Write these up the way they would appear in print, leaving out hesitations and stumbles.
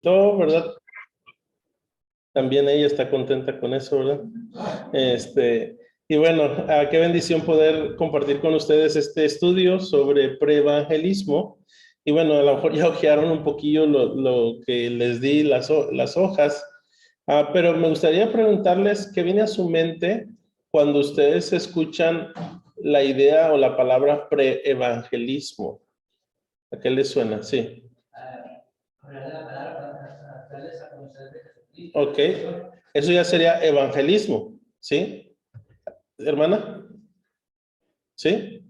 todo, ¿verdad? También ella está contenta con eso, ¿verdad? Y bueno, qué bendición poder compartir con ustedes este estudio sobre preevangelismo. Y bueno, a lo mejor ya ojearon un poquillo lo que les di, las hojas. Pero me gustaría preguntarles qué viene a su mente cuando ustedes escuchan la idea o la palabra preevangelismo. ¿A qué les suena? Sí. Ok, eso ya sería evangelismo, ¿sí? ¿Hermana? ¿Sí?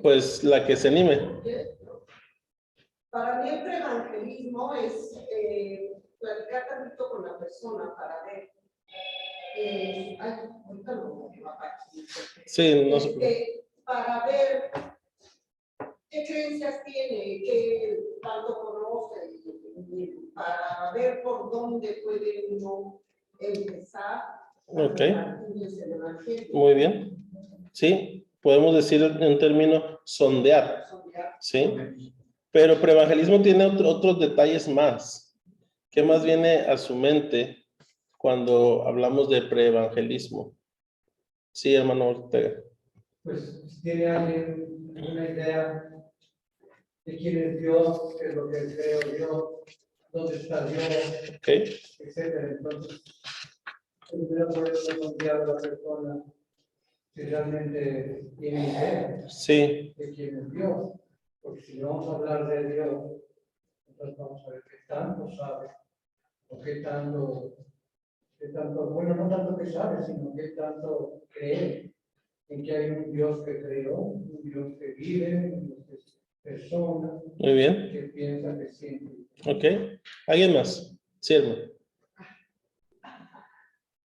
Pues la que se anime. Para mí el preevangelismo es platicar tantito con la persona para ver. Ahorita no me va a sí, no se para ver qué creencias tiene, qué tanto conoce, para ver por dónde puede uno empezar. Ok. Muy bien. Sí, podemos decir en término sondear. Sí. Pero preevangelismo tiene otros detalles más. ¿Qué más viene a su mente cuando hablamos de preevangelismo? Sí, hermano Ortega. Pues si tiene alguien una idea de quién es Dios, qué es lo que creo Dios, dónde está Dios, Okay. etcétera. Entonces, primero podemos encontrar a la persona si realmente tiene idea Sí. de quién es Dios. Porque si no vamos a hablar de Dios, entonces vamos a ver qué tanto sabe, o qué tanto, bueno, no tanto que sabe, sino qué tanto cree en que hay un Dios que creó, un Dios que vive, un Dios que es persona. Muy bien. Que piensa que siente. Ok. ¿Alguien más? Sí, hermano.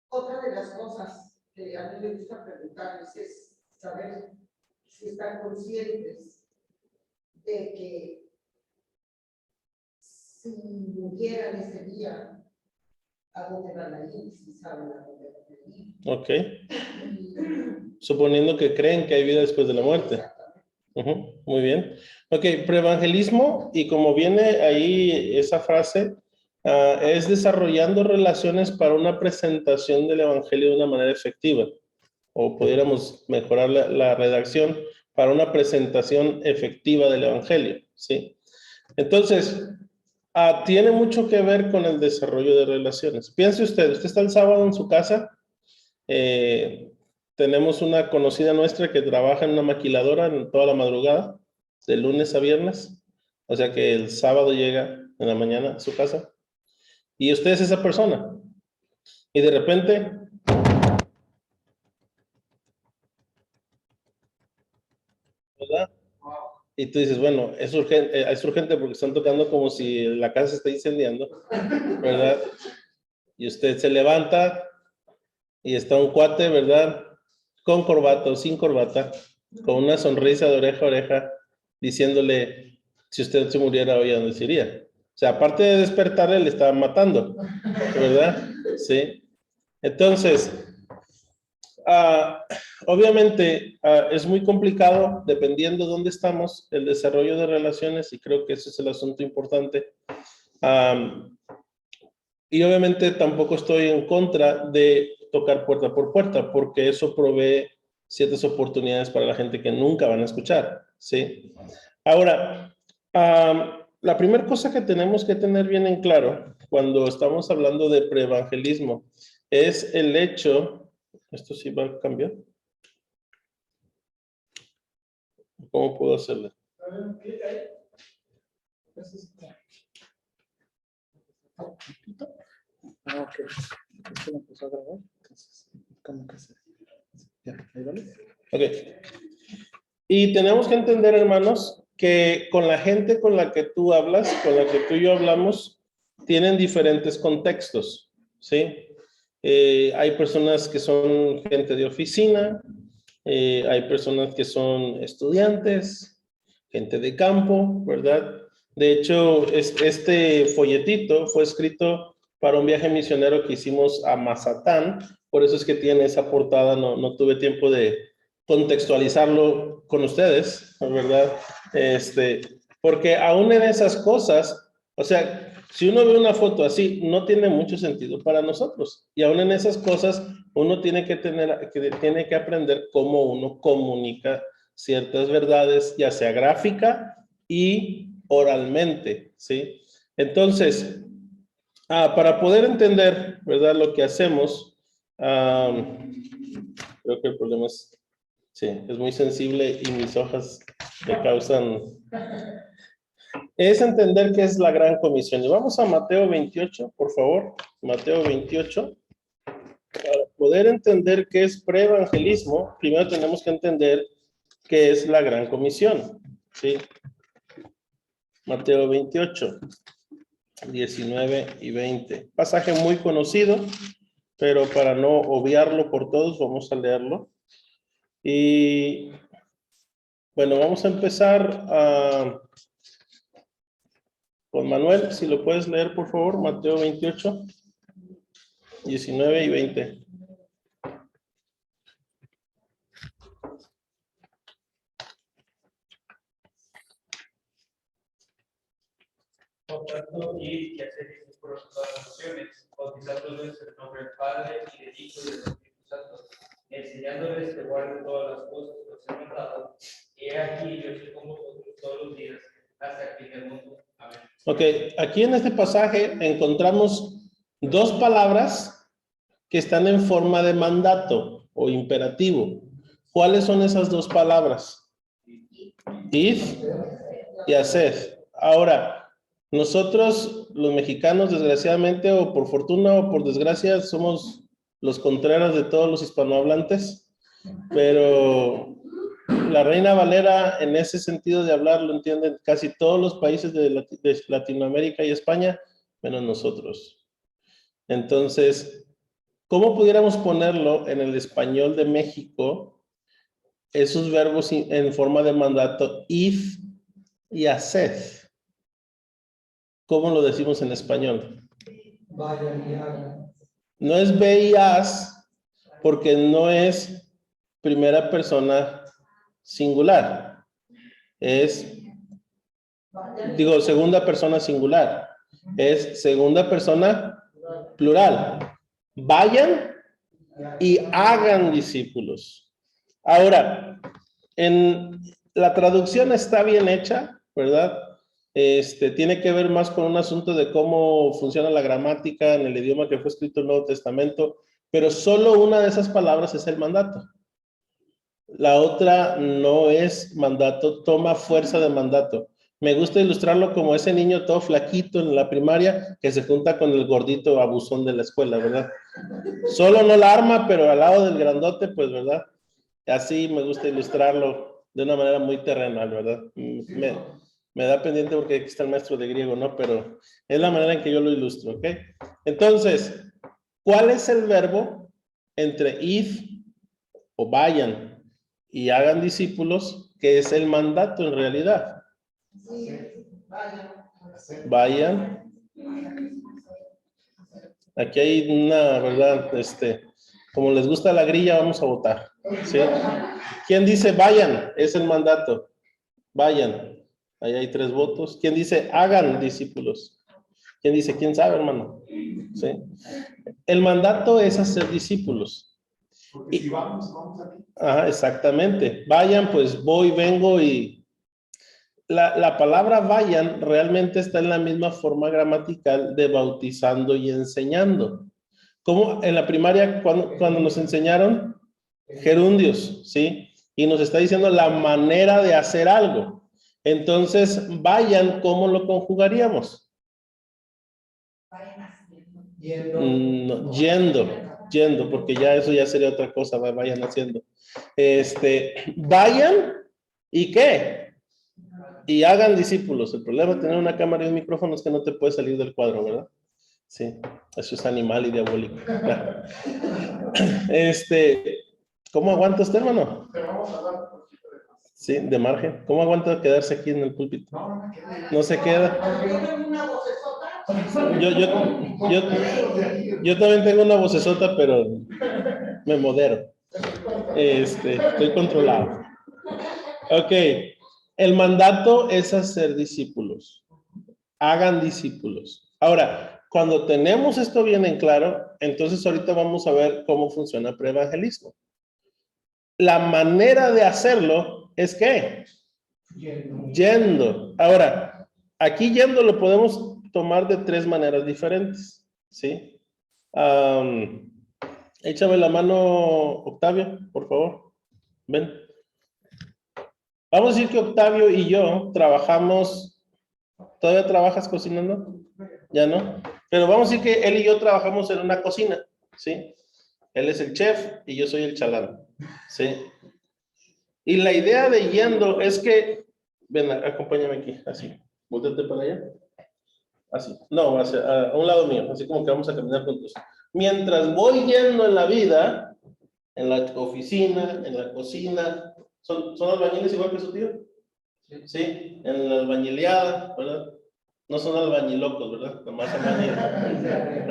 Otra de las cosas que a mí me gusta preguntarles es saber si están conscientes de que si murieran ese día, ¿a dónde van a ir? Si saben a dónde van a ir. Ok. Suponiendo que creen que hay vida después de la muerte. Muy bien. Ok, preevangelismo, y como viene ahí esa frase, es desarrollando relaciones para una presentación del evangelio de una manera efectiva. O pudiéramos mejorar la redacción para una presentación efectiva del evangelio, ¿sí? Entonces, tiene mucho que ver con el desarrollo de relaciones. Piense usted está el sábado en su casa, tenemos una conocida nuestra que trabaja en una maquiladora en toda la madrugada, de lunes a viernes, o sea que el sábado llega en la mañana a su casa, y usted es esa persona, y de repente, ¿verdad? Y tú dices, bueno, es urgente porque están tocando como si la casa se está incendiando, ¿verdad? Y usted se levanta y está un cuate, ¿verdad? Con corbata o sin corbata, con una sonrisa de oreja a oreja, diciéndole, si usted se muriera hoy, ¿a dónde se iría? O sea, aparte de despertarle, le estaban matando, ¿verdad? Sí. Entonces, obviamente, es muy complicado, dependiendo de dónde estamos, el desarrollo de relaciones, y creo que ese es el asunto importante. Y obviamente tampoco estoy en contra de tocar puerta por puerta, porque eso provee ciertas oportunidades para la gente que nunca van a escuchar, ¿sí? Ahora, la primera cosa que tenemos que tener bien en claro cuando estamos hablando de preevangelismo es el hecho, esto sí va a cambiar. ¿Cómo puedo hacerlo? Ok. Esto me empezó a grabar. Entonces, ¿cómo que se? Ya, ahí vale. Ok. Y tenemos que entender, hermanos, que con la gente con la que tú hablas, con la que tú y yo hablamos, tienen diferentes contextos, ¿sí? Hay personas que son gente de oficina, hay personas que son estudiantes, gente de campo, ¿verdad? De hecho, este folletito fue escrito para un viaje misionero que hicimos a Mazatán, por eso es que tiene esa portada, no tuve tiempo de contextualizarlo con ustedes, ¿verdad? Porque aún en esas cosas O sea, si uno ve una foto así, no tiene mucho sentido para nosotros. Y aún en esas cosas, uno tiene tiene que aprender cómo uno comunica ciertas verdades, ya sea gráfica y oralmente, ¿sí? Entonces, para poder entender, ¿verdad? Lo que hacemos, creo que el problema es, sí, es muy sensible y mis hojas me causan... Es entender qué es la gran comisión. Y vamos a Mateo 28, por favor. Mateo 28. Para poder entender qué es preevangelismo, primero tenemos que entender qué es la gran comisión. ¿Sí? Mateo 28, 19 y 20. Pasaje muy conocido, pero para no obviarlo por todos, vamos a leerlo. Y bueno, vamos a empezar con Manuel, si lo puedes leer, por favor, Mateo 28, 19 y 20. Por tanto, id y haced discípulos de todas las naciones, bautizándoles en el nombre del Padre, y del Hijo y del Espíritu Santo, enseñándoles que guarden todas las cosas que os he mandado. He aquí, yo estoy con vosotros todos los días, hasta el fin del mundo. Amén. Ok, aquí en este pasaje encontramos dos palabras que están en forma de mandato o imperativo. ¿Cuáles son esas dos palabras? Id y haced. Ahora, nosotros los mexicanos, desgraciadamente, o por fortuna o por desgracia, somos los Contreras de todos los hispanohablantes, pero la Reina Valera, en ese sentido de hablar, lo entienden casi todos los países de Latinoamérica y España, menos nosotros. Entonces, ¿cómo pudiéramos ponerlo en el español de México? Esos verbos en forma de mandato, id y haced. ¿Cómo lo decimos en español? Vayan y hagan. No es ve y haz, porque no es primera persona singular. Es, digo, segunda persona singular. Es segunda persona plural. Vayan y hagan discípulos. Ahora, en la traducción está bien hecha, ¿verdad? Tiene que ver más con un asunto de cómo funciona la gramática en el idioma que fue escrito el Nuevo Testamento, pero solo una de esas palabras es el mandato. La otra no es mandato, toma fuerza de mandato. Me gusta ilustrarlo como ese niño todo flaquito en la primaria que se junta con el gordito abusón de la escuela, ¿verdad? Solo no la arma, pero al lado del grandote, pues, ¿verdad? Así me gusta ilustrarlo de una manera muy terrenal, ¿verdad? Me da pendiente porque aquí está el maestro de griego, ¿no? Pero es la manera en que yo lo ilustro, ¿ok? Entonces, ¿cuál es el verbo entre id o vayan y hagan discípulos, que es el mandato en realidad? Sí, Vayan. Aquí hay una, ¿verdad? Como les gusta la grilla, vamos a votar, ¿sí? ¿Quién dice vayan? Es el mandato. Vayan. Ahí hay 3 votos. ¿Quién dice hagan discípulos? ¿Quién dice quién sabe, hermano? ¿Sí? El mandato es hacer discípulos. Porque si vamos aquí. Ajá, exactamente. Vayan, pues voy, vengo y... La palabra vayan realmente está en la misma forma gramatical de bautizando y enseñando. Como en la primaria, cuando nos enseñaron gerundios, ¿sí? Y nos está diciendo la manera de hacer algo. Entonces, vayan, ¿cómo lo conjugaríamos? Yendo, porque ya eso ya sería otra cosa, vayan haciendo. Vayan, ¿y qué? Y hagan discípulos. El problema de tener una cámara y un micrófono es que no te puedes salir del cuadro, ¿verdad? Sí, eso es animal y diabólico. ¿Cómo aguanta usted, hermano? Pero vamos a hablar un poquito de más. Sí, de margen. ¿Cómo aguanta quedarse aquí en el púlpito? No me quedé. No se queda. una vocesota. Yo también tengo una vocesota, pero me modero. Estoy controlado. Ok. El mandato es hacer discípulos. hagan discípulos. Ahora, cuando tenemos esto bien en claro, entonces ahorita vamos a ver cómo funciona preevangelismo. La manera de hacerlo es ¿qué? Yendo. Ahora, aquí yendo lo podemos tomar de tres maneras diferentes, ¿sí? Échame la mano, Octavio, por favor. Ven. Vamos a decir que Octavio y yo trabajamos. ¿Todavía trabajas cocinando? Ya no. Pero vamos a decir que él y yo trabajamos en una cocina, ¿sí? Él es el chef y yo soy el chalán, ¿sí? Y la idea de yendo es que, ven, acompáñame aquí, así. Voltéate para allá. Así. No, a un lado mío, así como que vamos a caminar juntos. Mientras voy yendo en la vida, en la oficina, en la cocina, ¿son albañiles igual que su tío? Sí, en la albañileada, ¿verdad? No son albañilocos, ¿verdad? Nomás albañil.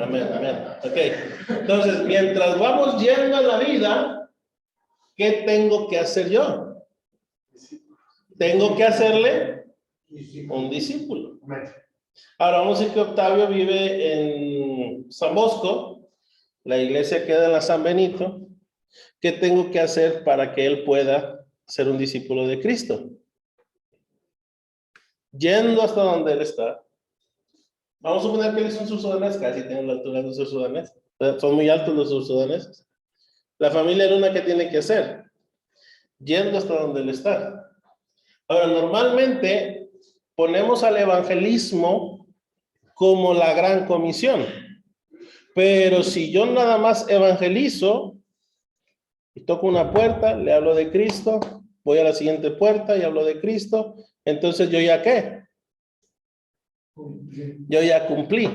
Amén, amén. Ok. Entonces, mientras vamos yendo en la vida, ¿qué tengo que hacer yo? Tengo que hacerle un discípulo. Ahora vamos a decir que Octavio vive en San Bosco, la iglesia queda en la San Benito. ¿Qué tengo que hacer para que él pueda ser un discípulo de Cristo? Yendo hasta donde él está. Vamos a suponer que él es un sursudanés, casi tiene la altura de un sursudanés. Son muy altos los sursudaneses. La familia Luna, ¿qué tiene que hacer? Yendo hasta donde él está. Ahora, normalmente ponemos al evangelismo como la gran comisión. Pero si yo nada más evangelizo y toco una puerta, le hablo de Cristo, voy a la siguiente puerta y hablo de Cristo, entonces yo ya ¿qué? Yo ya cumplí.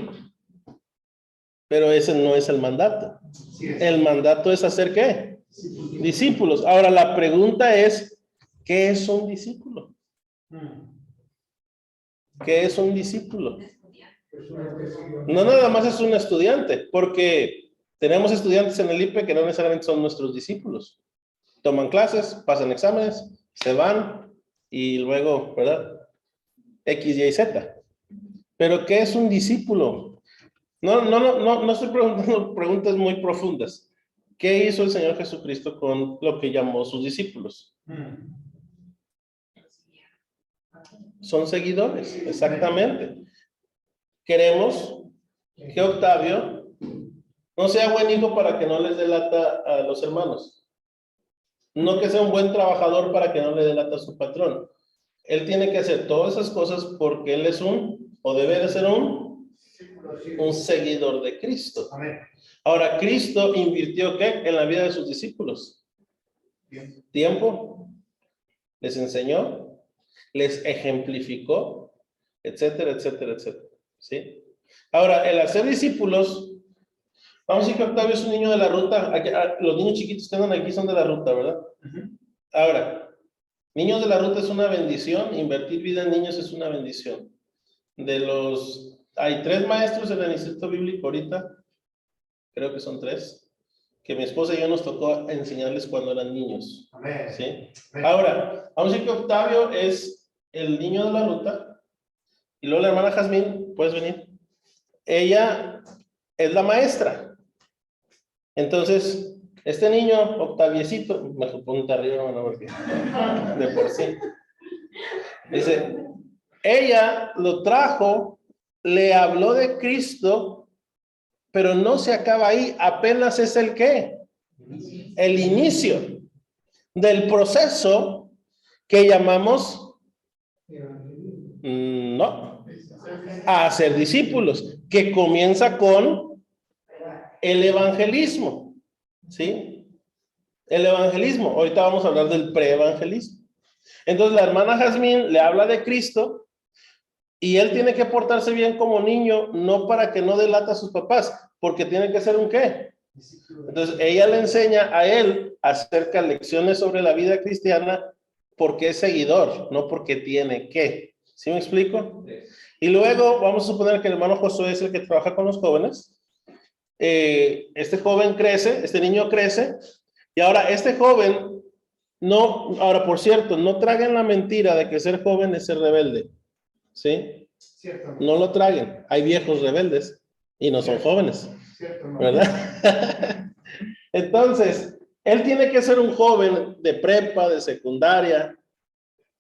Pero ese no es el mandato. El mandato es hacer ¿qué? Discípulos. Ahora la pregunta es, ¿qué es un discípulo? ¿Qué es un discípulo? No nada más es un estudiante, porque tenemos estudiantes en el IPE que no necesariamente son nuestros discípulos. Toman clases, pasan exámenes, se van y luego, ¿verdad? X, Y, Z. Pero ¿qué es un discípulo? No estoy preguntando preguntas muy profundas. ¿Qué hizo el Señor Jesucristo con lo que llamó sus discípulos? Son seguidores, exactamente. Queremos que Octavio no sea buen hijo para que no les delata a los hermanos. No que sea un buen trabajador para que no le delata a su patrón. Él tiene que hacer todas esas cosas porque él es o debe de ser un seguidor de Cristo. Ahora, Cristo invirtió ¿qué? En la vida de sus discípulos. Tiempo. Les enseñó, les ejemplificó, etcétera, etcétera, etcétera. ¿Sí? Ahora, el hacer discípulos, vamos a decir que Octavio es un niño de la ruta. Los niños chiquitos que andan aquí son de la ruta, ¿verdad? Ahora, niños de la ruta es una bendición. Invertir vida en niños es una bendición. Hay 3 maestros en el Instituto Bíblico ahorita, creo que son 3, que mi esposa y yo nos tocó enseñarles cuando eran niños. Amén. ¿Sí? Amén. Ahora, vamos a decir que Octavio es el niño de la ruta, y luego la hermana Jazmín, puedes venir, ella es la maestra. Entonces, este niño, Octaviecito, me ponte arriba, hermano, porque de por sí. Dice, ella lo trajo, le habló de Cristo, pero no se acaba ahí, apenas es el ¿qué? El inicio del proceso que llamamos, no, a hacer discípulos, que comienza con el evangelismo, ¿sí? El evangelismo, ahorita vamos a hablar del preevangelismo. Entonces la hermana Jazmín le habla de Cristo y él tiene que portarse bien como niño, no para que no delata a sus papás, porque tiene que ser un ¿qué? Entonces ella le enseña a él acerca de lecciones sobre la vida cristiana porque es seguidor, no porque tiene que. ¿Sí me explico? Y luego vamos a suponer que el hermano Josué es el que trabaja con los jóvenes. Este joven crece, este niño crece, y ahora este joven, ahora por cierto, no traguen la mentira de que ser joven es ser rebelde, ¿sí? Cierto, No lo traguen. Hay viejos rebeldes y no son jóvenes, Cierto, no. ¿verdad? Entonces, él tiene que ser un joven de prepa, de secundaria,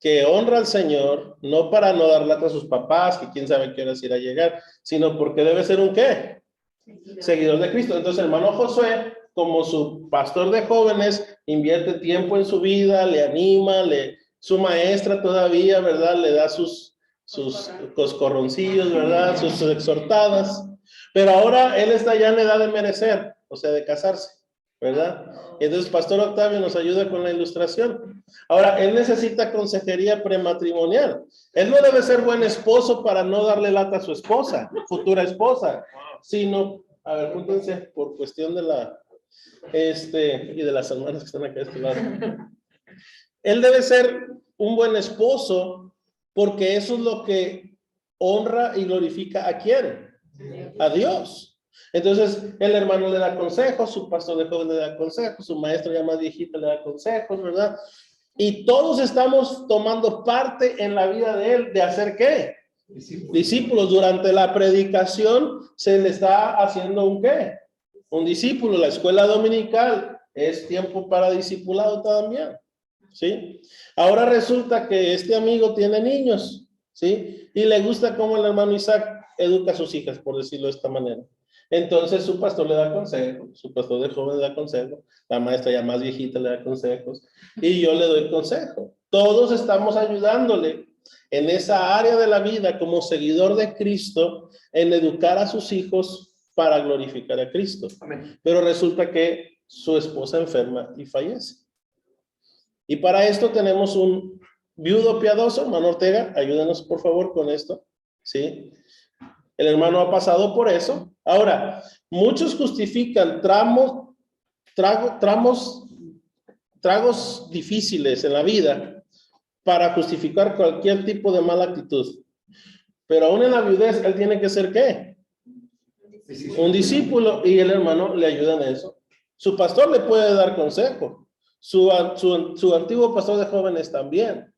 que honra al Señor, no para no dar lata a sus papás, que quién sabe qué horas irá a llegar, sino porque debe ser un ¿qué? Seguidor de Cristo. Entonces, hermano Josué, como su pastor de jóvenes, invierte tiempo en su vida, le anima, su maestra todavía, ¿verdad? Le da sus coscorroncillos, ¿verdad? Sus exhortadas. Pero ahora él está ya en la edad de merecer, o sea, de casarse, ¿verdad? Entonces, Pastor Octavio nos ayuda con la ilustración. Ahora, él necesita consejería prematrimonial. Él no debe ser buen esposo para no darle lata a su esposa, futura esposa, sino, a ver, júntense por cuestión de y de las hermanas que están acá de este lado. Él debe ser un buen esposo porque eso es lo que honra y glorifica ¿a quién? A Dios. Entonces, el hermano le da consejos, su pastor de joven le da consejos, su maestro ya más viejito le da consejos, ¿verdad? Y todos estamos tomando parte en la vida de él, ¿de hacer qué? Discípulos. Durante la predicación se le está haciendo un ¿qué? Un discípulo. La escuela dominical es tiempo para discipulado también, ¿sí? Ahora resulta que este amigo tiene niños, ¿sí? Y le gusta cómo el hermano Isaac educa a sus hijas, por decirlo de esta manera. Entonces su pastor le da consejo, su pastor de joven le da consejo, la maestra ya más viejita le da consejos, y yo le doy consejo. Todos estamos ayudándole en esa área de la vida como seguidor de Cristo en educar a sus hijos para glorificar a Cristo. Amén. Pero resulta que su esposa enferma y fallece. Y para esto tenemos un viudo piadoso, hermano Ortega, ayúdenos por favor con esto, ¿sí? El hermano ha pasado por eso. Ahora, muchos justifican tragos difíciles en la vida para justificar cualquier tipo de mala actitud. Pero aún en la viudez, él tiene que ser ¿qué? Un discípulo, y el hermano le ayuda en eso. Su pastor le puede dar consejo. Su antiguo pastor de jóvenes también.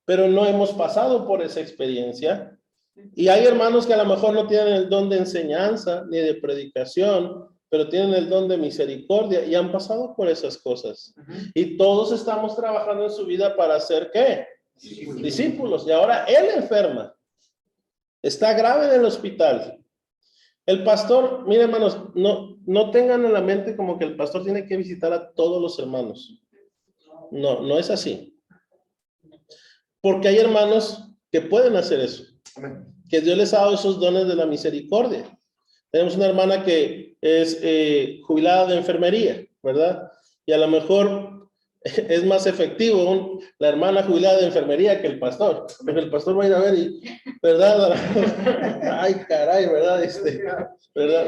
Pero no hemos pasado por esa experiencia. Y hay hermanos que a lo mejor no tienen el don de enseñanza ni de predicación, pero tienen el don de misericordia y han pasado por esas cosas. Y todos estamos trabajando en su vida para hacer ¿qué? Discípulos. Y ahora él enferma. Está grave en el hospital. El pastor, miren hermanos, no tengan en la mente como que el pastor tiene que visitar a todos los hermanos. No, no es así. Porque hay hermanos que pueden hacer eso. Que Dios les ha dado esos dones de la misericordia. Tenemos una hermana que es jubilada de enfermería, ¿verdad? Y a lo mejor es más efectivo la hermana jubilada de enfermería que el pastor. Pero el pastor va a ir a ver y, ¿verdad? Ay, caray, ¿verdad? ¿Verdad?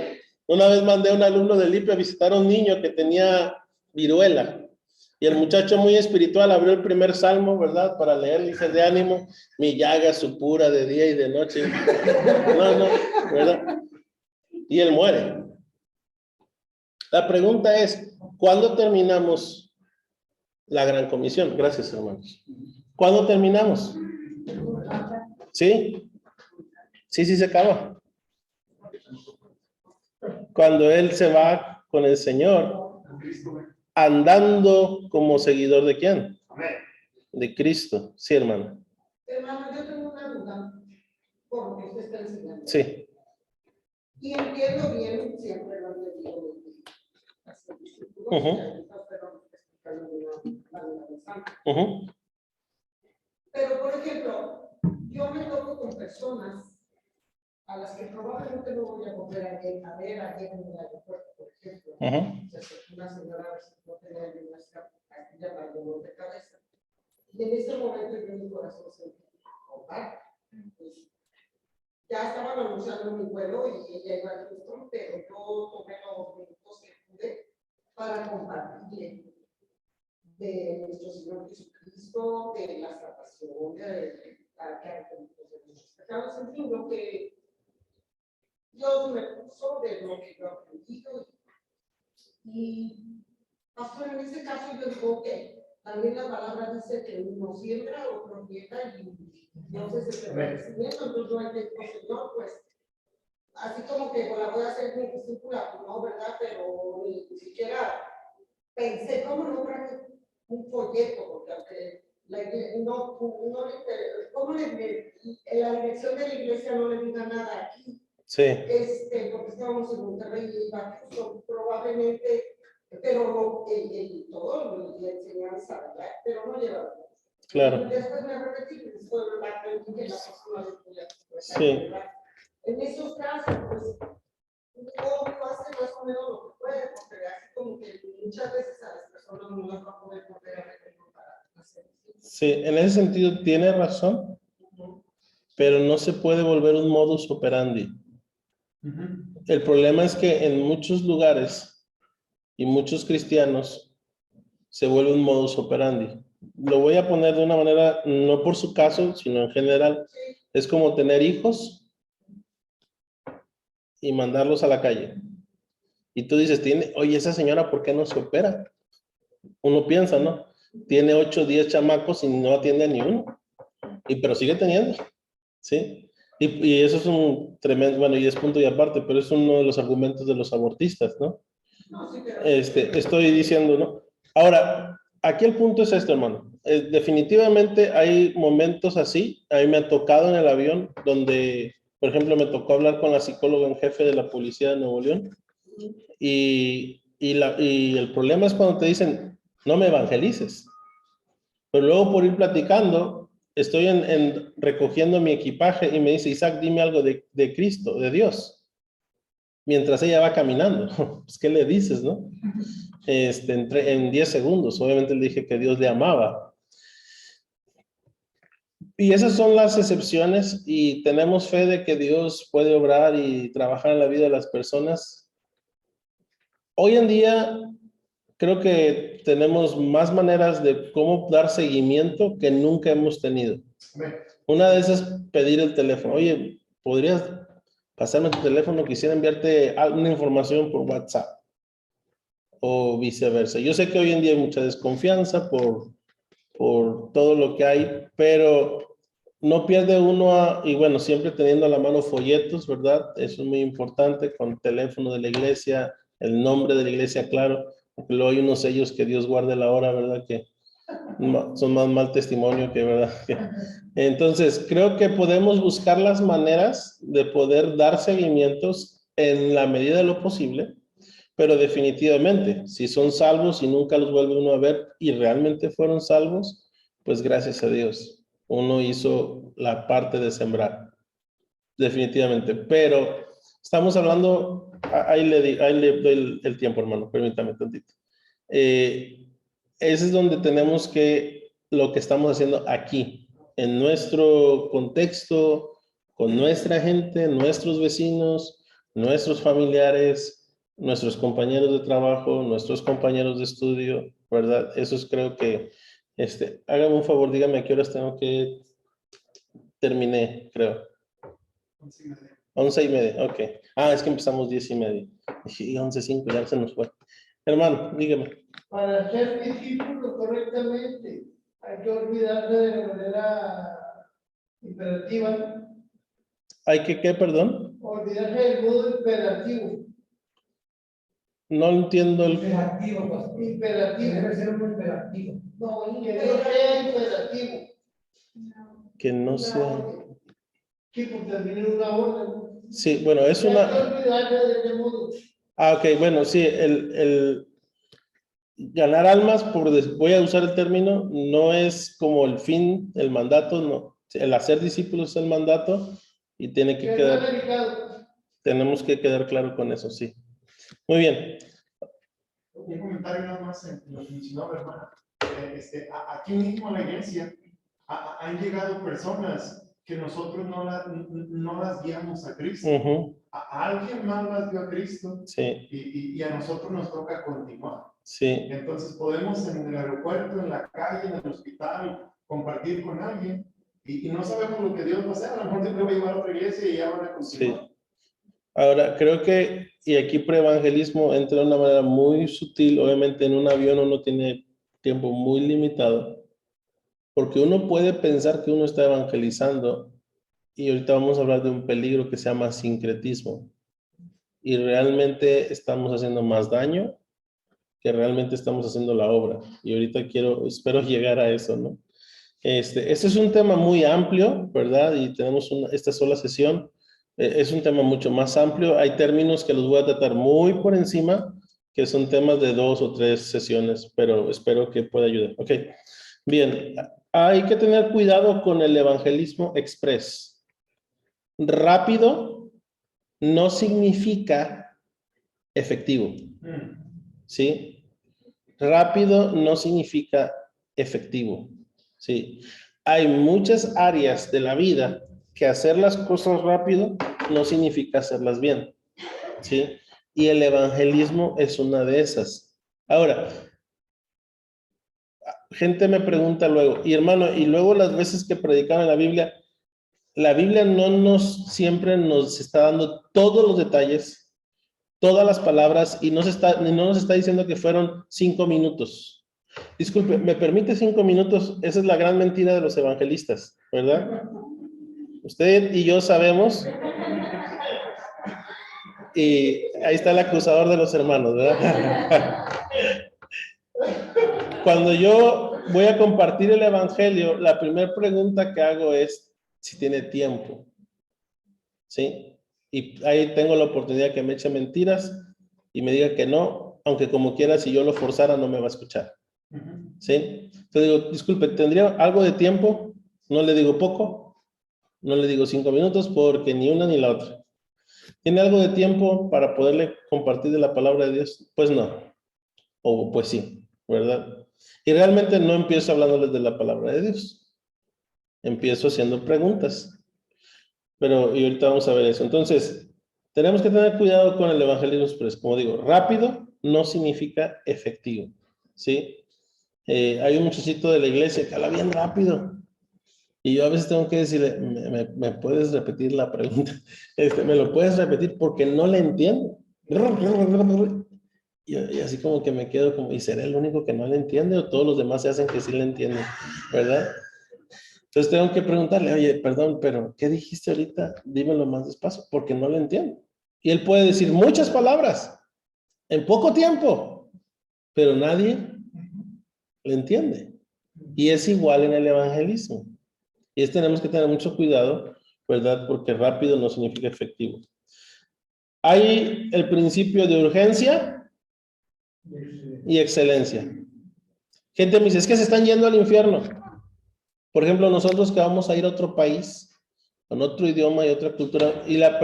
Una vez mandé a un alumno del IPE a visitar a un niño que tenía viruela. Y el muchacho muy espiritual abrió el primer salmo, ¿verdad? Para leer, dice de ánimo, mi llaga supura de día y de noche. No, ¿verdad? Y él muere. La pregunta es, ¿cuándo terminamos la gran comisión? Gracias, hermanos. ¿Cuándo terminamos? ¿Sí? Sí, se acaba. Cuando él se va con el Señor, andando como seguidor de ¿quién? De Cristo. Sí, hermano. Hermano, yo tengo una duda por lo que usted está enseñando. Sí. Y entiendo bien, siempre lo he entendido. Pero, por ejemplo, yo me toco con personas a las que probablemente no voy a volver a ver aquí en el aeropuerto, por ejemplo. Una señora no tenía ninguna castilla para dolor de cabeza. Y en ese momento yo mi corazón se comparte. Ya estaban anunciando mi vuelo y ella iba a Houston, pero yo tomé los minutos que pude para compartir de nuestro Señor Jesucristo, de la salvación, de nuestros pecados, en fin, lo que Dios me puso, de lo que yo he aprendido. Y, pastor, en este caso yo digo, ok, También la palabra dice que uno siembra, otro riega y Dios es el crecimiento. Entonces yo hay que decir, Señor, pues, así como que pues, la voy a hacer mi discípula, pues no, ¿verdad? Pero ni siquiera pensé cómo lograr un folleto, porque aunque no le interesa, ¿cómo en la dirección de la iglesia no le diga nada aquí? Sí, Porque estábamos en Monterrey y probablemente, pero no, todo, la enseñanza, ¿verdad? Pero no lleva. claro. Después me repetí, después me aprendí que la persona de tuya. Sí. En esos casos, pues, uno hace más o menos lo que puede, porque así como que muchas veces a las personas no las va a poder volver a repetir para hacer. Sí, en ese sentido tiene razón, pero no se puede volver un modus operandi. El problema es que en muchos lugares y muchos cristianos se vuelve un modus operandi. Lo voy a poner de una manera, no por su caso, sino en general. Es como tener hijos y mandarlos a la calle. Y tú dices, oye, esa señora, ¿por qué no se opera? Uno piensa, ¿no? Tiene 8 o 10 chamacos y no atiende a ni uno. Pero sigue teniendo, ¿sí? Y eso es un tremendo, bueno, y es punto y aparte, pero es uno de los argumentos de los abortistas, ¿no? Estoy diciendo, ¿no? Ahora, aquí el punto es esto, hermano. Definitivamente hay momentos así. A mí me ha tocado en el avión donde, por ejemplo, me tocó hablar con la psicóloga en jefe de la policía de Nuevo León. Y el problema es cuando te dicen, no me evangelices. Pero luego por ir platicando, estoy recogiendo mi equipaje y me dice, Isaac, dime algo de Cristo, de Dios. Mientras ella va caminando. Pues, ¿qué le dices, no? En 10 segundos. Obviamente le dije que Dios le amaba. Y esas son las excepciones y tenemos fe de que Dios puede obrar y trabajar en la vida de las personas. Hoy en día creo que tenemos más maneras de cómo dar seguimiento que nunca hemos tenido. Una de esas es pedir el teléfono. Oye, ¿podrías pasarme tu teléfono? Quisiera enviarte alguna información por WhatsApp o viceversa. Yo sé que hoy en día hay mucha desconfianza por todo lo que hay, pero no pierde uno, y bueno, siempre teniendo a la mano folletos, ¿verdad? Eso es muy importante, con el teléfono de la iglesia, el nombre de la iglesia, claro, porque luego hay unos sellos que Dios guarde la hora, ¿verdad? Que son más mal testimonio que verdad. Entonces, creo que podemos buscar las maneras de poder dar seguimientos en la medida de lo posible, pero definitivamente, si son salvos y nunca los vuelve uno a ver y realmente fueron salvos, pues gracias a Dios, uno hizo la parte de sembrar, definitivamente. Pero estamos hablando, ahí le doy el tiempo, hermano, permítame tantito. Ese es donde tenemos lo que estamos haciendo aquí, en nuestro contexto, con nuestra gente, nuestros vecinos, nuestros familiares, nuestros compañeros de trabajo, nuestros compañeros de estudio, ¿verdad? Eso es, creo que, hágame un favor, dígame a qué horas tengo que terminé, creo. 11:30, ok. Es que empezamos 10:30. Dije, 11:05, ya se nos fue. Hermano, dígame. Para ser discípulo correctamente, hay que olvidarse de la manera imperativa. ¿Hay que qué, perdón? Olvidarse del modo imperativo. No entiendo el... Imperativo, pastor. Imperativo. Debe ser un imperativo. No, que no sea imperativo. Que no sea... Sí, porque termina en una orden. Sí, bueno, es una... Hay que olvidarse de ese modo. Ok, bueno, sí, ganar almas, voy a usar el término, no es como el fin, el mandato, no. El hacer discípulos es el mandato y tiene que quedar... Tenemos que quedar claro con eso, sí. Muy bien. Un comentario nada más en lo que mencionaba, hermana. Aquí mismo en la iglesia han llegado personas que nosotros no las guiamos a Cristo. A alguien más las dio a Cristo. Sí. Y a nosotros nos toca continuar. Sí. Entonces podemos en el aeropuerto, en la calle, en el hospital, compartir con alguien y no sabemos lo que Dios va a hacer. A lo mejor siempre va a llevar a otra iglesia y ya van a continuar. Sí. Ahora, creo que, y aquí preevangelismo entra de una manera muy sutil. Obviamente en un avión uno tiene tiempo muy limitado, porque uno puede pensar que uno está evangelizando, y ahorita vamos a hablar de un peligro que se llama sincretismo, y realmente estamos haciendo más daño que realmente estamos haciendo la obra, y ahorita espero llegar a eso, ¿no? Este es un tema muy amplio, ¿verdad? Y tenemos esta sola sesión. Es un tema mucho más amplio. Hay términos que los voy a tratar muy por encima, que son temas de 2 o 3 sesiones, pero espero que pueda ayudar. Ok, bien. Hay que tener cuidado con el evangelismo express. Rápido no significa efectivo, ¿sí? Rápido no significa efectivo. Sí, hay muchas áreas de la vida que hacer las cosas rápido no significa hacerlas bien, ¿sí? Y el evangelismo es una de esas. Ahora, gente me pregunta luego, y hermano, y luego las veces que predicaban la Biblia no siempre nos está dando todos los detalles, todas las palabras, y no nos está diciendo que fueron 5 minutos. Disculpe, ¿me permite 5 minutos? Esa es la gran mentira de los evangelistas, ¿verdad? Usted y yo sabemos, y ahí está el acusador de los hermanos, ¿verdad? Cuando yo voy a compartir el evangelio, la primera pregunta que hago es si tiene tiempo, ¿sí? Y ahí tengo la oportunidad que me eche mentiras y me diga que no, aunque como quiera, si yo lo forzara, no me va a escuchar. ¿Sí? Entonces digo, disculpe, ¿tendría algo de tiempo? No le digo poco, no le digo 5 minutos porque ni una ni la otra. ¿Tiene algo de tiempo para poderle compartir de la palabra de Dios? Pues no, o pues sí, ¿verdad? Y realmente no empiezo hablándoles de la palabra de Dios. Empiezo haciendo preguntas. Pero y ahorita vamos a ver eso. Entonces, tenemos que tener cuidado con el evangelismo express. Como digo, rápido no significa efectivo, ¿sí? Hay un muchachito de la iglesia que habla bien rápido. Y yo a veces tengo que decirle, ¿me puedes repetir la pregunta? ¿Me lo puedes repetir? Porque no le entiendo. Y así como que me quedo como, ¿y será el único que no le entiende o todos los demás se hacen que sí le entienden? ¿Verdad? Entonces tengo que preguntarle, oye, perdón, pero ¿qué dijiste ahorita? Dímelo más despacio, porque no lo entiendo. Y él puede decir muchas palabras en poco tiempo, pero nadie le entiende. Y es igual en el evangelismo. Y tenemos que tener mucho cuidado, ¿verdad? Porque rápido no significa efectivo. Hay el principio de urgencia y excelencia. Gente me dice, es que se están yendo al infierno. Por ejemplo, nosotros que vamos a ir a otro país, con otro idioma y otra cultura, y la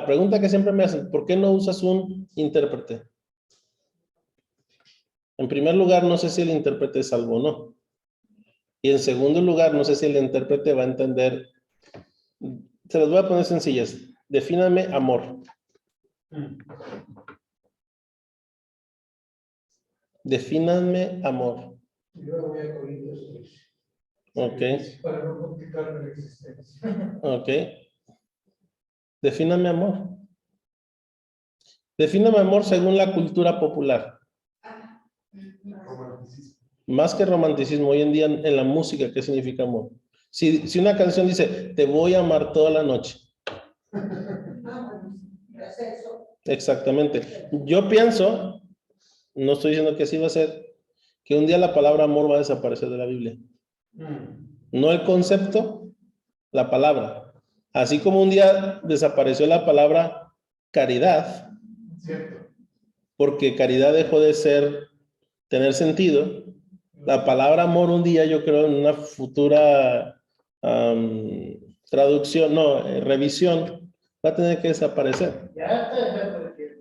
pregunta que siempre me hacen, ¿por qué no usas un intérprete? En primer lugar, no sé si el intérprete es salvo o no. Y en segundo lugar, no sé si el intérprete va a entender. Se los voy a poner sencillas. Defíname amor. Defíname amor. Y luego voy a Corintios 13. Ok. Para no complicarme la existencia. Ok. Defíname amor. Defíname amor según la cultura popular. Romanticismo. Más que romanticismo, hoy en día en la música, ¿qué significa amor? Si una canción dice, te voy a amar toda la noche. ¿Es eso? Exactamente. Yo pienso, no estoy diciendo que así va a ser, que un día la palabra amor va a desaparecer de la Biblia. No el concepto, la palabra. Así como un día desapareció la palabra caridad, Cierto. porque caridad dejó de tener sentido. La palabra amor un día, yo creo, en una futura traducción, revisión, va a tener que desaparecer.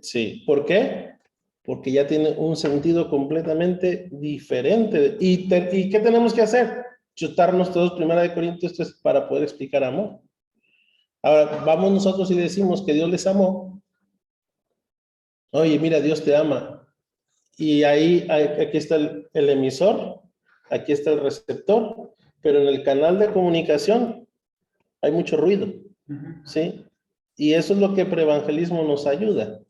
Sí, ¿por qué? Porque ya tiene un sentido completamente diferente. ¿Y qué tenemos que hacer? Chutarnos todos 1 Corintios 3 para poder explicar amor. Ahora, vamos nosotros y decimos que Dios les amó. Oye, mira, Dios te ama. Y aquí está el emisor, aquí está el receptor, pero en el canal de comunicación hay mucho ruido, ¿sí? Y eso es lo que preevangelismo nos ayuda,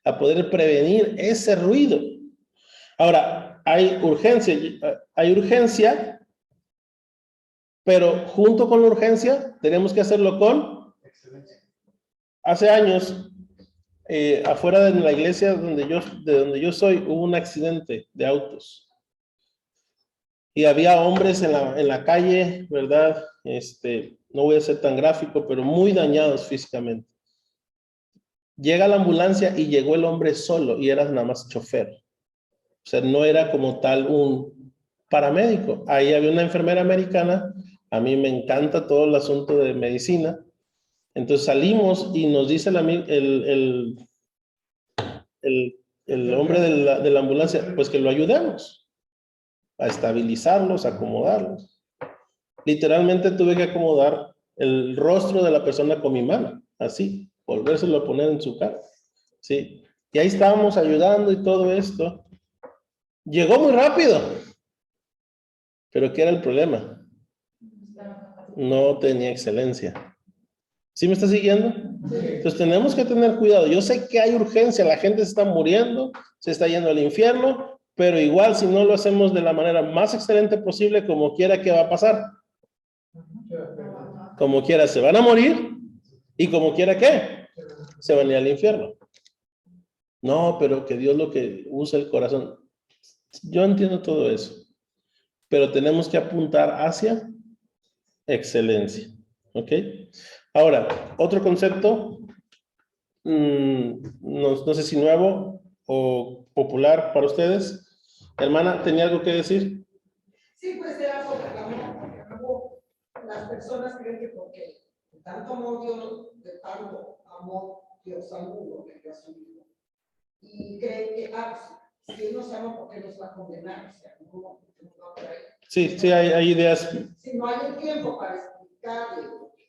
a poder prevenir ese ruido. Ahora, hay urgencia, pero junto con la urgencia tenemos que hacerlo con. Hace años, afuera de la iglesia de donde yo soy, hubo un accidente de autos. Y había hombres en la calle, ¿verdad? No voy a ser tan gráfico, pero muy dañados físicamente. Llega la ambulancia y llegó el hombre solo y era nada más chofer. O sea, no era como tal un paramédico. Ahí había una enfermera americana. A mí me encanta todo el asunto de medicina. Entonces salimos y nos dice el hombre de la ambulancia, pues que lo ayudemos a estabilizarlos, a acomodarlos. Literalmente tuve que acomodar el rostro de la persona con mi mano, así, volvérselo a poner en su cara, ¿sí? Y ahí estábamos ayudando y todo esto. Llegó muy rápido, pero ¿qué era el problema? No tenía excelencia. ¿Sí me está siguiendo? Entonces tenemos que tener cuidado. Yo sé que hay urgencia, la gente se está muriendo, se está yendo al infierno, pero igual si no lo hacemos de la manera más excelente posible, como quiera, ¿qué va a pasar? Como quiera se van a morir y como quiera, ¿qué? Se van a ir al infierno. No, pero que Dios lo que usa el corazón. Yo entiendo todo eso, pero tenemos que apuntar hacia excelencia. ¿Ok? Ahora, otro concepto, no sé si nuevo o popular para ustedes. Hermana, ¿tenía algo que decir? Sí, pues era sobre el amor, porque luego las personas creen que porque tanto amor Dios, de tanto amor Dios al mundo que dio a su hijo, y creen que, si Él nos ama, ¿por qué nos va a condenar? O sea, no va por ahí. Sí, hay ideas. Si no hay el tiempo para explicarle,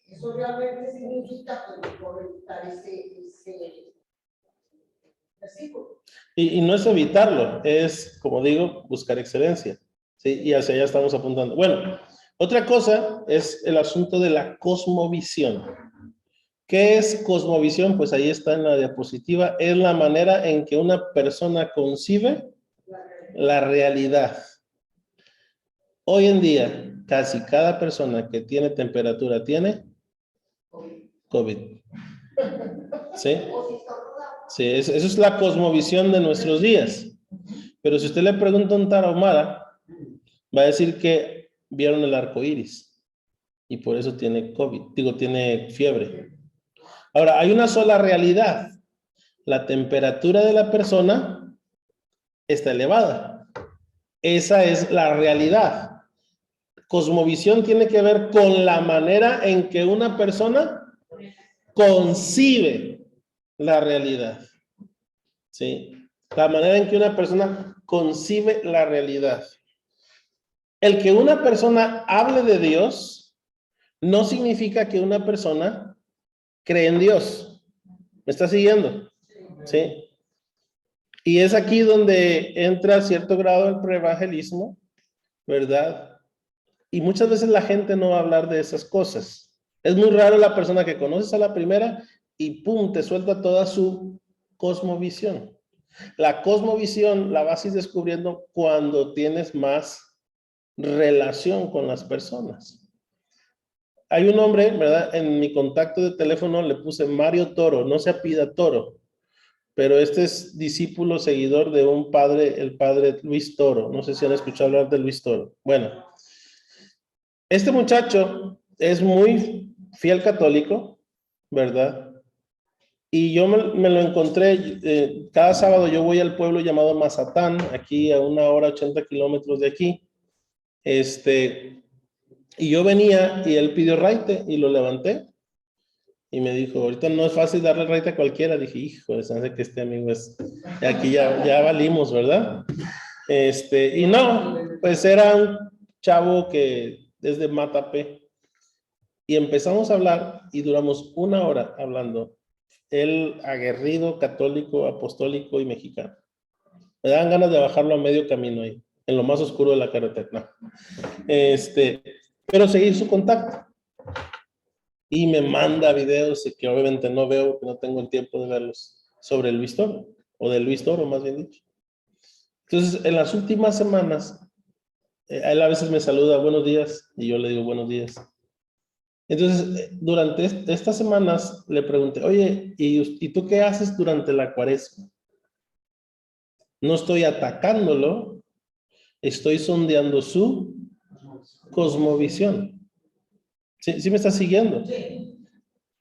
eso realmente significa por evitar ese versículo. Y no es evitarlo, es, como digo, buscar excelencia. ¿Sí? Y hacia allá estamos apuntando. Bueno, otra cosa es el asunto de la cosmovisión. ¿Qué es cosmovisión? Pues ahí está en la diapositiva. Es la manera en que una persona concibe la realidad. Hoy en día, casi cada persona que tiene temperatura tiene COVID. ¿Sí? Sí, eso es la cosmovisión de nuestros días. Pero si usted le pregunta a un tarahumara, va a decir que vieron el arco iris y por eso tiene COVID, tiene fiebre. Ahora, hay una sola realidad. La temperatura de la persona está elevada. Esa es la realidad. Cosmovisión tiene que ver con la manera en que una persona concibe la realidad. ¿Sí? La manera en que una persona concibe la realidad. El que una persona hable de Dios no significa que una persona cree en Dios. ¿Me está siguiendo? ¿Sí? Y es aquí donde entra cierto grado el preevangelismo, ¿verdad? Y muchas veces la gente no va a hablar de esas cosas. Es muy raro la persona que conoces a la primera y pum, te suelta toda su cosmovisión. La cosmovisión la vas a ir descubriendo cuando tienes más relación con las personas. Hay un hombre, ¿verdad? En mi contacto de teléfono le puse Mario Toro, no se apida Toro, pero este es discípulo, seguidor de un padre, el padre Luis Toro. No sé si han escuchado hablar de Luis Toro. Bueno, este muchacho es muy fiel católico, ¿verdad? Y yo me lo encontré, cada sábado yo voy al pueblo llamado Mazatán, aquí a 1 hora 80 kilómetros de aquí. Y yo venía y él pidió raite y lo levanté. Y me dijo, ahorita no es fácil darle raite a cualquiera. Dije, hijo, se hace que este amigo es, aquí ya valimos, ¿verdad? Y no, pues era un chavo que es de Matapé. Y empezamos a hablar y duramos 1 hora hablando. Él aguerrido, católico, apostólico y mexicano. Me dan ganas de bajarlo a medio camino ahí, en lo más oscuro de la carretera. No. Pero seguir su contacto. Y me manda videos que obviamente no veo, que no tengo el tiempo de verlos, sobre Luis Toro, o de Luis Toro más bien dicho. Entonces, en las últimas semanas, él a veces me saluda, buenos días, y yo le digo buenos días. Entonces, durante estas semanas le pregunté, oye, ¿y tú qué haces durante la cuaresma? No estoy atacándolo, estoy sondeando su cosmovisión. ¿Sí me está siguiendo?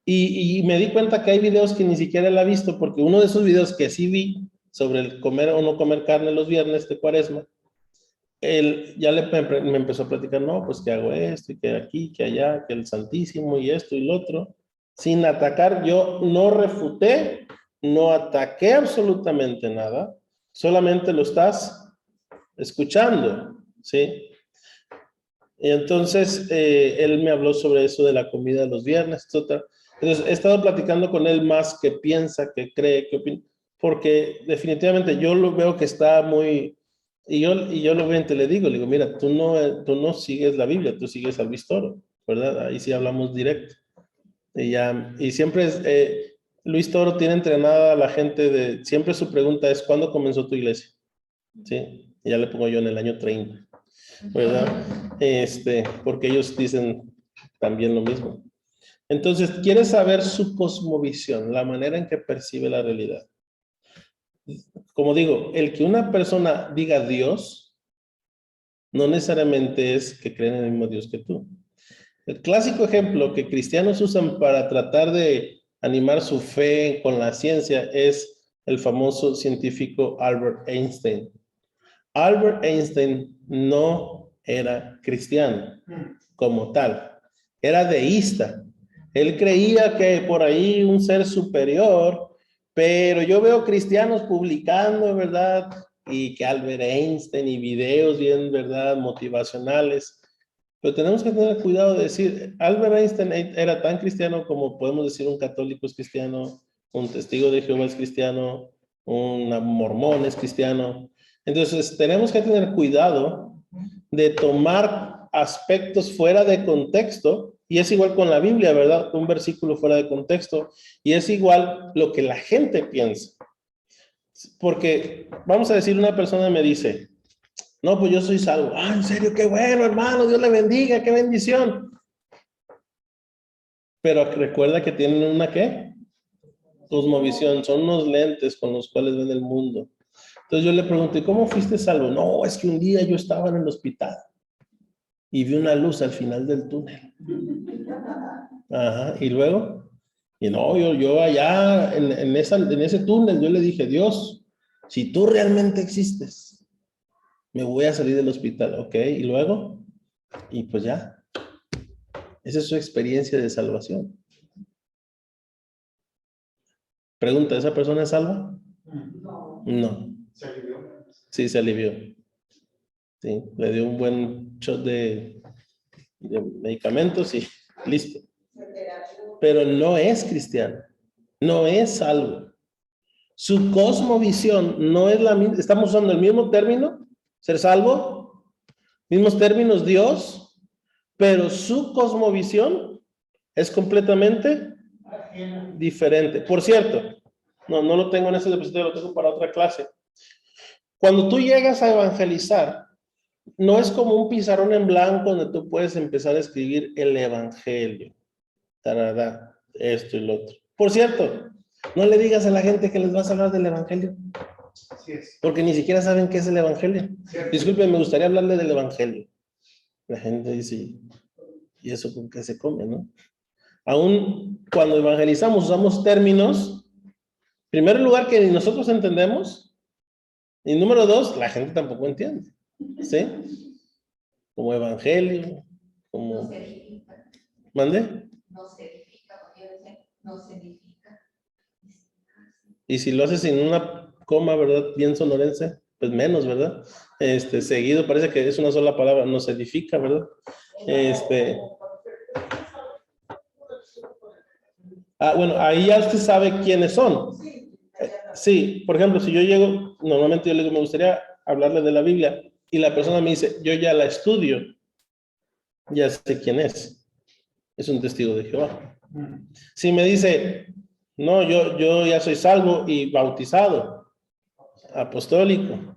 Y me di cuenta que hay videos que ni siquiera él ha visto, porque uno de esos videos que sí vi sobre el comer o no comer carne los viernes de cuaresma, él ya me empezó a platicar, no, pues que hago esto y que aquí, que allá, que el Santísimo y esto y lo otro, sin atacar. Yo no refuté, no ataqué absolutamente nada, solamente lo estás escuchando, ¿sí? Y entonces, él me habló sobre eso de la comida de los viernes, etc. Entonces, he estado platicando con él más que piensa, que cree, que opina, porque definitivamente yo lo veo que está muy... Y yo lo veo y le digo, mira, tú no sigues la Biblia, tú sigues al Luis Toro, ¿verdad? Ahí sí hablamos directo. Y siempre Luis Toro tiene entrenada a la gente siempre su pregunta es, ¿cuándo comenzó tu iglesia? ¿Sí? Y ya le pongo yo en el año 30. ¿Verdad? Porque ellos dicen también lo mismo. Entonces, quiere saber su cosmovisión, la manera en que percibe la realidad. Como digo, el que una persona diga Dios, no necesariamente es que creen en el mismo Dios que tú. El clásico ejemplo que cristianos usan para tratar de animar su fe con la ciencia es el famoso científico Albert Einstein. Albert Einstein no era cristiano como tal, era deísta. Él creía que por ahí un ser superior, pero yo veo cristianos publicando, ¿verdad? Y que Albert Einstein y videos bien, ¿verdad? Motivacionales. Pero tenemos que tener cuidado de decir, Albert Einstein era tan cristiano como podemos decir un católico es cristiano, un testigo de Jehová es cristiano, un mormón es cristiano. Entonces, tenemos que tener cuidado de tomar aspectos fuera de contexto, y es igual con la Biblia, ¿verdad? Un versículo fuera de contexto, y es igual lo que la gente piensa. Porque, vamos a decir, una persona me dice, no, pues yo soy salvo. Ah, en serio, qué bueno, hermano, Dios le bendiga, qué bendición. Pero recuerda que tienen una, ¿qué? Cosmovisión, son unos lentes con los cuales ven el mundo. Entonces yo le pregunté, ¿cómo fuiste salvo? No, es que un día yo estaba en el hospital y vi una luz al final del túnel. Ajá, y luego, y no, yo allá en ese túnel, yo le dije, Dios, si tú realmente existes, me voy a salir del hospital, ¿ok? Y luego, y pues ya, esa es su experiencia de salvación. Pregunta, ¿esa persona es salva? No. Se alivió. Sí, se alivió. Sí, le dio un buen shot de medicamentos y listo. Pero no es cristiano, no es salvo. Su cosmovisión no es la misma. Estamos usando el mismo término, ser salvo, mismos términos, Dios, pero su cosmovisión es completamente diferente. Por cierto, no lo tengo en ese diapositiva, lo tengo para otra clase. Cuando tú llegas a evangelizar, no es como un pizarrón en blanco donde tú puedes empezar a escribir el evangelio. Tarada, esto y lo otro. Por cierto, no le digas a la gente que les vas a hablar del evangelio. Así es. Porque ni siquiera saben qué es el evangelio. Cierto. Disculpen, me gustaría hablarle del evangelio. La gente dice, ¿y eso con qué se come, no? Aún cuando evangelizamos usamos términos, en primer lugar, que ni nosotros entendemos, y número dos, la gente tampoco entiende. ¿Sí? Como evangelio, como... No se edifica. ¿Mande? No se edifica, porque yo decía, no se edifica. Y si lo haces sin una coma, ¿verdad? Bien sonorense, pues menos, ¿verdad? Seguido, parece que es una sola palabra, no se edifica, ¿verdad? Bueno, ahí ya usted sabe quiénes son. Sí, por ejemplo, si yo llego, normalmente yo le digo, me gustaría hablarle de la Biblia, y la persona me dice, yo ya la estudio, ya sé quién es un testigo de Jehová. Si me dice, no, yo ya soy salvo y bautizado, apostólico,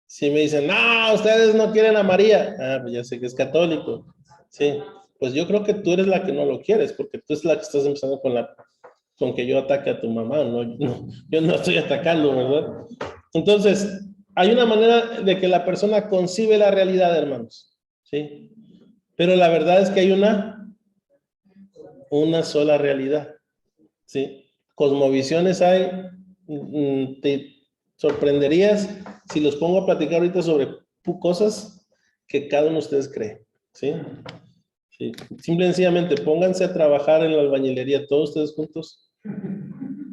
Si me dicen, no, ustedes no quieren a María, pues ya sé que es católico. Sí, pues yo creo que tú eres la que no lo quieres, porque tú es la que estás empezando con que yo ataque a tu mamá, yo no estoy atacando, ¿verdad? Entonces, hay una manera de que la persona concibe la realidad, hermanos, ¿sí? Pero la verdad es que hay una sola realidad, ¿sí? Cosmovisiones hay, te sorprenderías si los pongo a platicar ahorita sobre cosas que cada uno de ustedes cree, ¿sí? Sí. Simple y sencillamente pónganse a trabajar en la albañilería todos ustedes juntos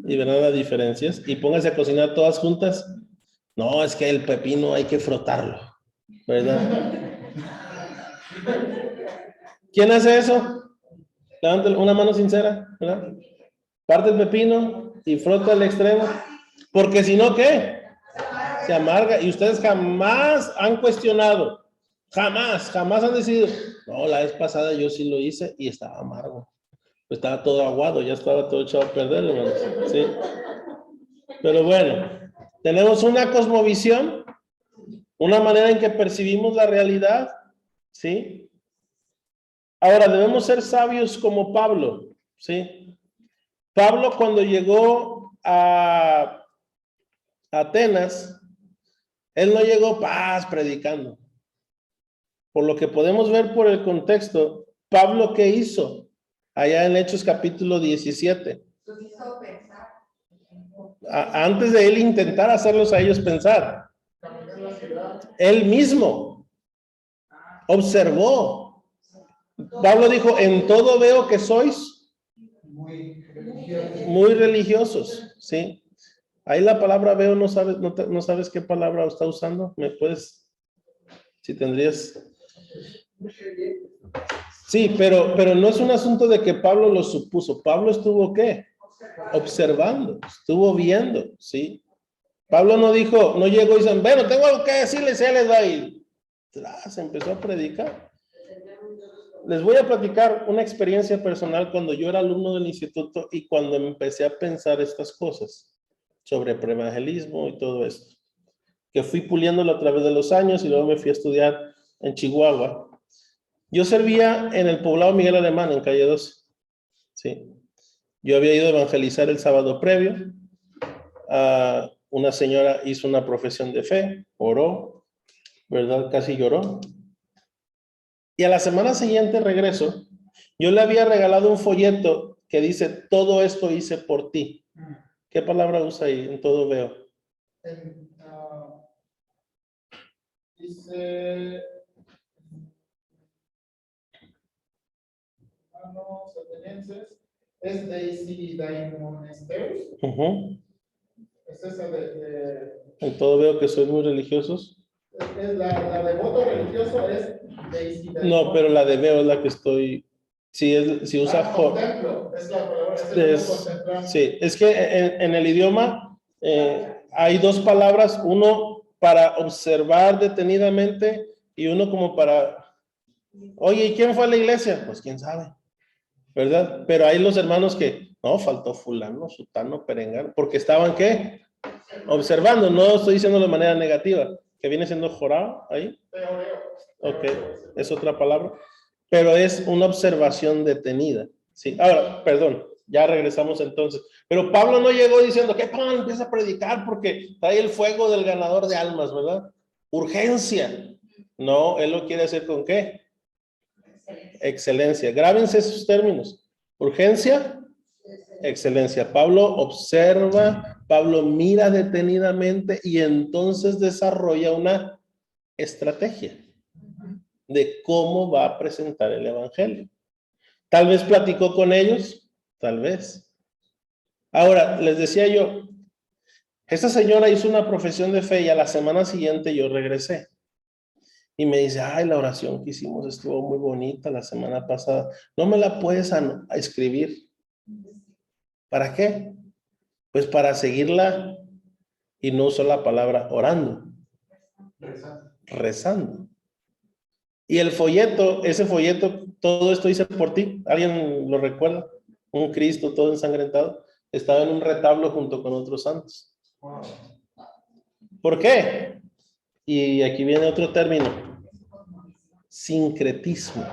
y verán las diferencias, y pónganse a cocinar todas juntas. No, es que el pepino hay que frotarlo, ¿verdad? ¿Quién hace eso? Levanten una mano sincera, ¿verdad? Parte el pepino y frota el extremo, porque si no, ¿qué? Se amarga, y ustedes jamás han cuestionado, jamás han decidido, no, la vez pasada yo sí lo hice y estaba amargo, estaba todo aguado, ya estaba todo echado a perder, hermanos, ¿sí? Pero bueno, tenemos una cosmovisión, una manera en que percibimos la realidad, ¿sí? Ahora, debemos ser sabios como Pablo, ¿sí? Pablo, cuando llegó a Atenas, él no llegó predicando. Por lo que podemos ver por el contexto, Pablo, ¿qué hizo? Allá en Hechos capítulo 17. Los hizo pensar. Antes de él intentar hacerlos a ellos pensar, él mismo observó. Pablo dijo, en todo veo que sois muy religiosos, ¿sí? Ahí la palabra veo, no sabes qué palabra está usando. ¿Me puedes, si tendrías? Sí, pero no es un asunto de que Pablo lo supuso. Pablo estuvo, ¿qué? Observando, estuvo viendo, ¿sí? Pablo no dijo, no llegó y dijo, bueno, tengo algo que decirles, se les va a ir. Se empezó a predicar. Les voy a platicar una experiencia personal cuando yo era alumno del instituto y cuando empecé a pensar estas cosas sobre preevangelismo y todo esto, que fui puliéndolo a través de los años y luego me fui a estudiar en Chihuahua. Yo servía en el poblado Miguel Alemán, en calle 12, ¿sí? Yo había ido a evangelizar el sábado previo. Una señora hizo una profesión de fe, oró, ¿verdad? Casi lloró. Y a la semana siguiente regreso. Yo le había regalado un folleto que dice, todo esto hice por ti. ¿Qué palabra usa ahí? En todo veo. Dice, hermanos atenienses, es Daisy Daimonestheus. Es esa En todo veo que sois muy religiosos. Es la de voto religioso es Daisy Daimonestheus. No, pero la de veo es la que estoy. Si usa contemplo, es la palabra. Sí, es que en el idioma hay dos palabras, uno para observar detenidamente y uno como para, oye, ¿y quién fue a la iglesia? Pues quién sabe, ¿verdad? Pero hay los hermanos que, no, faltó fulano, sutano, perengano, porque estaban, ¿qué? Observando, no estoy diciendo de manera negativa, que viene siendo jorado ahí. Ok, es otra palabra, pero es una observación detenida, ¿sí? Ahora, perdón, ya regresamos entonces. Pero Pablo no llegó diciendo que Pablo empieza a predicar porque trae el fuego del ganador de almas, ¿verdad? Urgencia. No, él lo quiere hacer ¿con qué? Excelencia. Grábense esos términos. Urgencia, excelencia. Pablo observa, Pablo mira detenidamente y entonces desarrolla una estrategia de cómo va a presentar el evangelio. Tal vez platicó con ellos, tal vez. Ahora, les decía yo, esta señora hizo una profesión de fe y a la semana siguiente yo regresé. Y me dice, ay, la oración que hicimos estuvo muy bonita la semana pasada. ¿No me la puedes escribir? ¿Para qué? Pues para seguirla, y no uso la palabra orando, rezando. Y el folleto, ese folleto, todo esto hice por ti. ¿Alguien lo recuerda? Un Cristo todo ensangrentado. Estaba en un retablo junto con otros santos. ¿Por qué? Y aquí viene otro término. Sincretismo.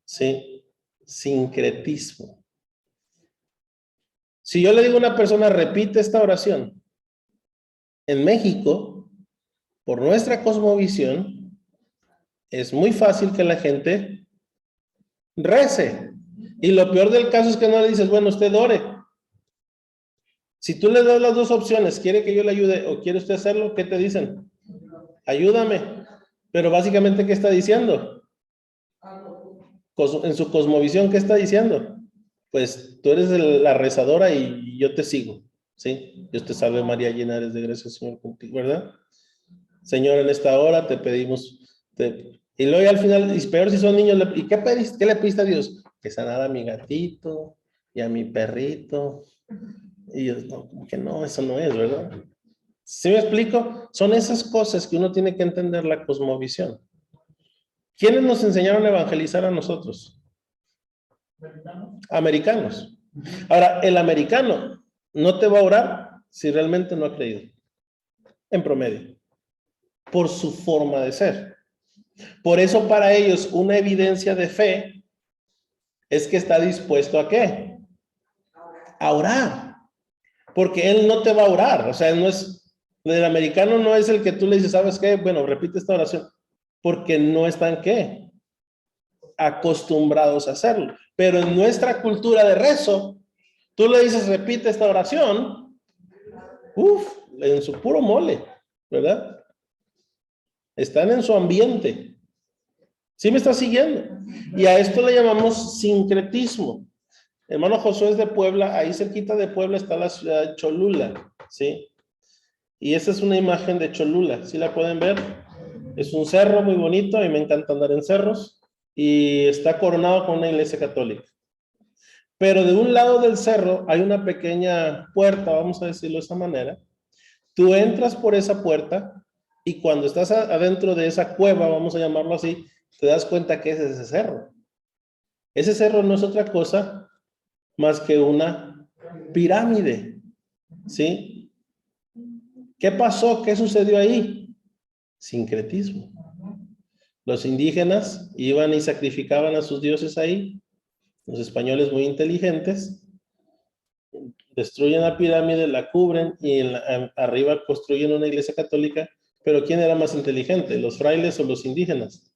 ¿Sí? Sincretismo. Si yo le digo a una persona, repite esta oración, en México, por nuestra cosmovisión, es muy fácil que la gente rece. Y lo peor del caso es que no le dices, bueno, usted ore. Si tú le das las dos opciones, ¿quiere que yo le ayude o quiere usted hacerlo? ¿Qué te dicen? Ayúdame. Pero básicamente, ¿qué está diciendo? En su cosmovisión, ¿qué está diciendo? Pues tú eres la rezadora y yo te sigo, ¿sí? Dios te salve María, llena eres de gracia, Señor contigo, ¿verdad? Señor, en esta hora te pedimos, y luego al final, y peor si son niños, ¿y qué pediste? ¿Qué le pediste a Dios? Que sanara a mi gatito y a mi perrito. Y yo, no, como que no, eso no es, ¿verdad? ¿Sí me explico? Son esas cosas que uno tiene que entender la cosmovisión. ¿Quiénes nos enseñaron a evangelizar a nosotros? Americanos. Ahora, el americano no te va a orar si realmente no ha creído, en promedio, por su forma de ser. Por eso para ellos una evidencia de fe es que está dispuesto a ¿qué? A orar. Porque él no te va a orar, o sea, no es, el americano no es el que tú le dices, ¿sabes qué? Bueno, repite esta oración, porque no están ¿qué? Acostumbrados a hacerlo. Pero en nuestra cultura de rezo, tú le dices, repite esta oración, en su puro mole, ¿verdad? Están en su ambiente. ¿Sí me está siguiendo? Y a esto le llamamos sincretismo. Hermano Josué es de Puebla, ahí cerquita de Puebla está la ciudad de Cholula, ¿sí? Y esa es una imagen de Cholula, ¿sí la pueden ver? Es un cerro muy bonito, a mí me encanta andar en cerros, y está coronado con una iglesia católica. Pero de un lado del cerro hay una pequeña puerta, vamos a decirlo de esa manera. Tú entras por esa puerta y cuando estás adentro de esa cueva, vamos a llamarlo así, te das cuenta que es ese cerro. Ese cerro no es otra cosa más que una pirámide, ¿sí? ¿Qué pasó? ¿Qué sucedió ahí? Sincretismo. Los indígenas iban y sacrificaban a sus dioses ahí. Los españoles muy inteligentes destruyen la pirámide, la cubren y arriba construyen una iglesia católica. Pero ¿quién era más inteligente? ¿Los frailes o los indígenas?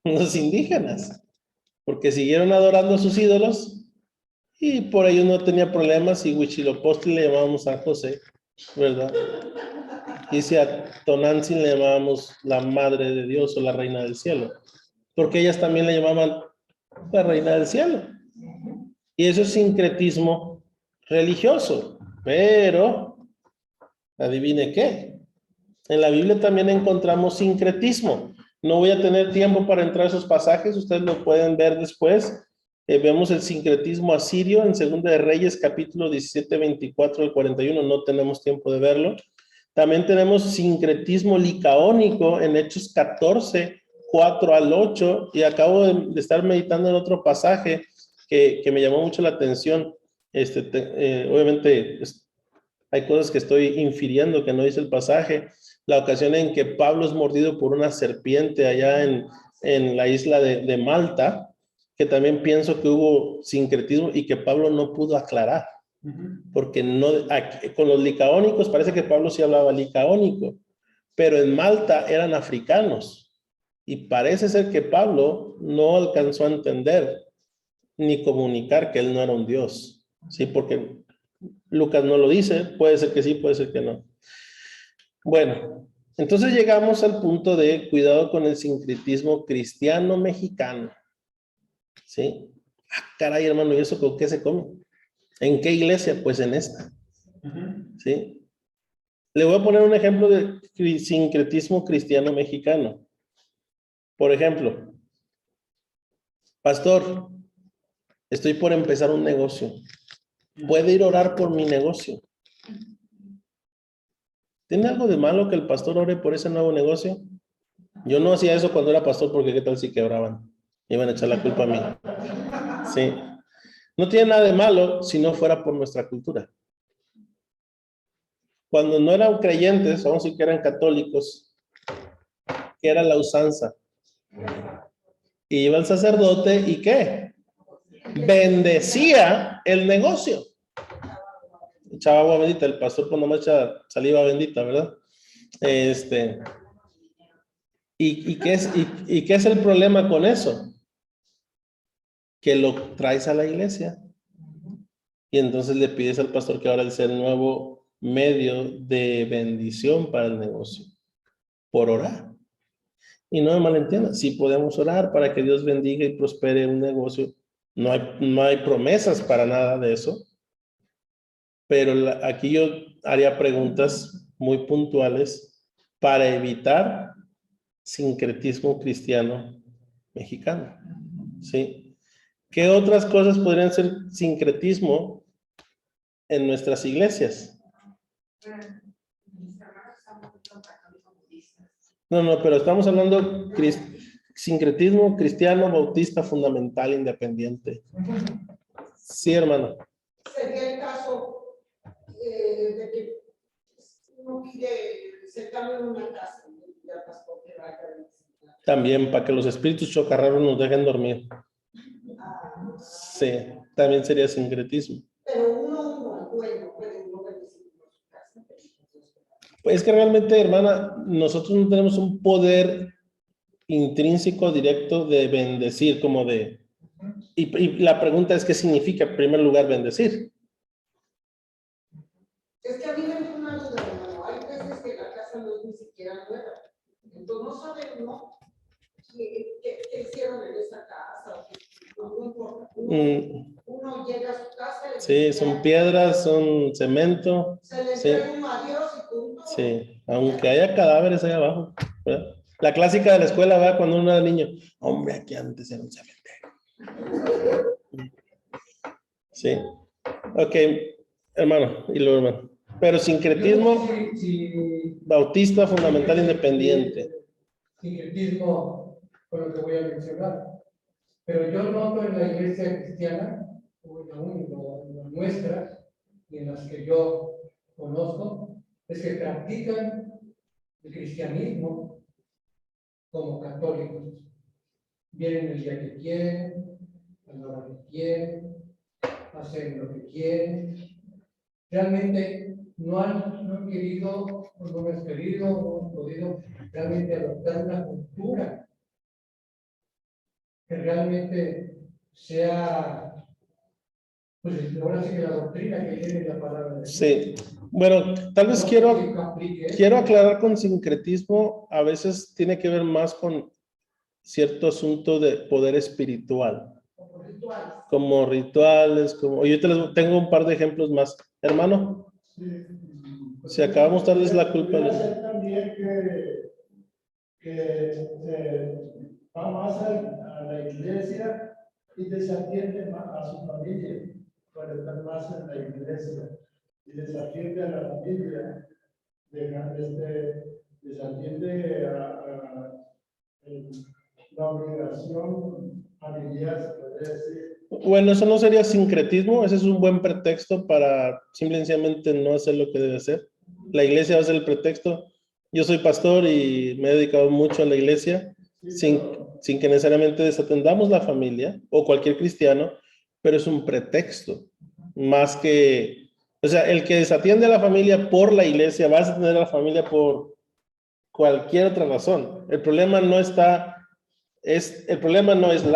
Los indígenas, porque siguieron adorando a sus ídolos y por ello no tenía problemas. Y Huitzilopochtli le llamábamos San José, ¿verdad? Y si a Tonantzin le llamábamos la Madre de Dios o la Reina del Cielo, porque ellas también le llamaban la Reina del Cielo. Y eso es sincretismo religioso. Pero, adivine qué, en la Biblia también encontramos sincretismo. No voy a tener tiempo para entrar a esos pasajes, ustedes lo pueden ver después. Vemos el sincretismo asirio en 2 de Reyes, capítulo 17, 24 al 41, no tenemos tiempo de verlo. También tenemos sincretismo licaónico en Hechos 14, 4 al 8, y acabo de estar meditando en otro pasaje que me llamó mucho la atención. Obviamente hay cosas que estoy infiriendo que no dice el pasaje. La ocasión en que Pablo es mordido por una serpiente allá en la isla de Malta, que también pienso que hubo sincretismo y que Pablo no pudo aclarar. Porque no, con los licaónicos parece que Pablo sí hablaba licaónico, pero en Malta eran africanos y parece ser que Pablo no alcanzó a entender ni comunicar que él no era un dios, sí, porque Lucas no lo dice, puede ser que sí, puede ser que no. Bueno, entonces llegamos al punto de cuidado con el sincretismo cristiano mexicano, sí. Caray, hermano, ¿y eso con qué se come? ¿En qué iglesia? Pues en esta. ¿Sí? Le voy a poner un ejemplo de sincretismo cristiano mexicano. Por ejemplo, pastor, estoy por empezar un negocio. ¿Puede ir a orar por mi negocio? ¿Tiene algo de malo que el pastor ore por ese nuevo negocio? Yo no hacía eso cuando era pastor porque qué tal si quebraban. Iban a echar la culpa a mí. Sí. No tiene nada de malo si no fuera por nuestra cultura. Cuando no eran creyentes, aún sí que eran católicos, que era la usanza. Iba el sacerdote y ¿qué? Bendecía el negocio. Echaba agua bendita, el pastor cuando me echa saliva bendita, ¿verdad? ¿Y qué es el problema con eso? Que lo traes a la iglesia. Y entonces le pides al pastor que ahora sea el nuevo medio de bendición para el negocio. Por orar. Y no me malentiendan, sí podemos orar para que Dios bendiga y prospere un negocio. No hay promesas para nada de eso. Pero aquí yo haría preguntas muy puntuales para evitar sincretismo cristiano mexicano. ¿Sí? ¿Qué otras cosas podrían ser sincretismo en nuestras iglesias? No, pero estamos hablando sincretismo cristiano, bautista, fundamental, independiente. Sí, hermano. Sería el caso de que uno quiere sentarme en una casa y el pastor que vaya a visitar. También para que los espíritus chocarreros nos dejen dormir. Sí, también sería sincretismo. Pero uno, el dueño, puede uno bendecir su casa. Pues es que realmente, hermana, nosotros no tenemos un poder intrínseco directo de bendecir, como de... Y la pregunta es, ¿qué significa en primer lugar bendecir? Es que a mí me entra una duda, hermano. Hay veces que la casa no es ni siquiera nueva. Entonces no sabemos qué hicieron en esa casa. No importa. Uno llega a su casa. Sí, son piedras, son cemento. Se le Sí. entrega un adiós y punto. Sí, aunque haya cadáveres ahí abajo, ¿verdad? La clásica de la escuela, ¿verdad? Cuando uno era niño, hombre, aquí antes era un cementerio. Sí. Ok, hermano, y luego, hermano. Pero sincretismo, bautista, fundamental, independiente. Sincretismo con lo que voy a mencionar. Pero yo noto en la iglesia cristiana, en la nuestra, y en las que yo conozco, es que practican el cristianismo como católicos. Vienen el día que quieren, a la hora que quieren, hacen lo que quieren. Realmente no han querido, o no han querido, no han podido realmente adoptar una cultura que realmente sea, pues ahora sí que la doctrina que tiene la palabra de Dios. Sí. Bueno, tal vez quiero aclarar con sincretismo, a veces tiene que ver más con cierto asunto de poder espiritual. Como rituales, como... Yo tengo un par de ejemplos más. Hermano, si acabamos tal vez la culpa... Puede ser también que va más a la iglesia y desatiende a su familia para estar más en la iglesia y desatiende a la familia, desatiende a la obligación familiar, se podría decir. Bueno, eso no sería sincretismo, ese es un buen pretexto para simplemente no hacer lo que debe hacer. La iglesia va a ser el pretexto. Yo soy pastor y me he dedicado mucho a la iglesia, sin que necesariamente desatendamos la familia o cualquier cristiano, pero es un pretexto, más que, o sea, el que desatiende a la familia por la iglesia va a desatender a la familia por cualquier otra razón. El problema no es la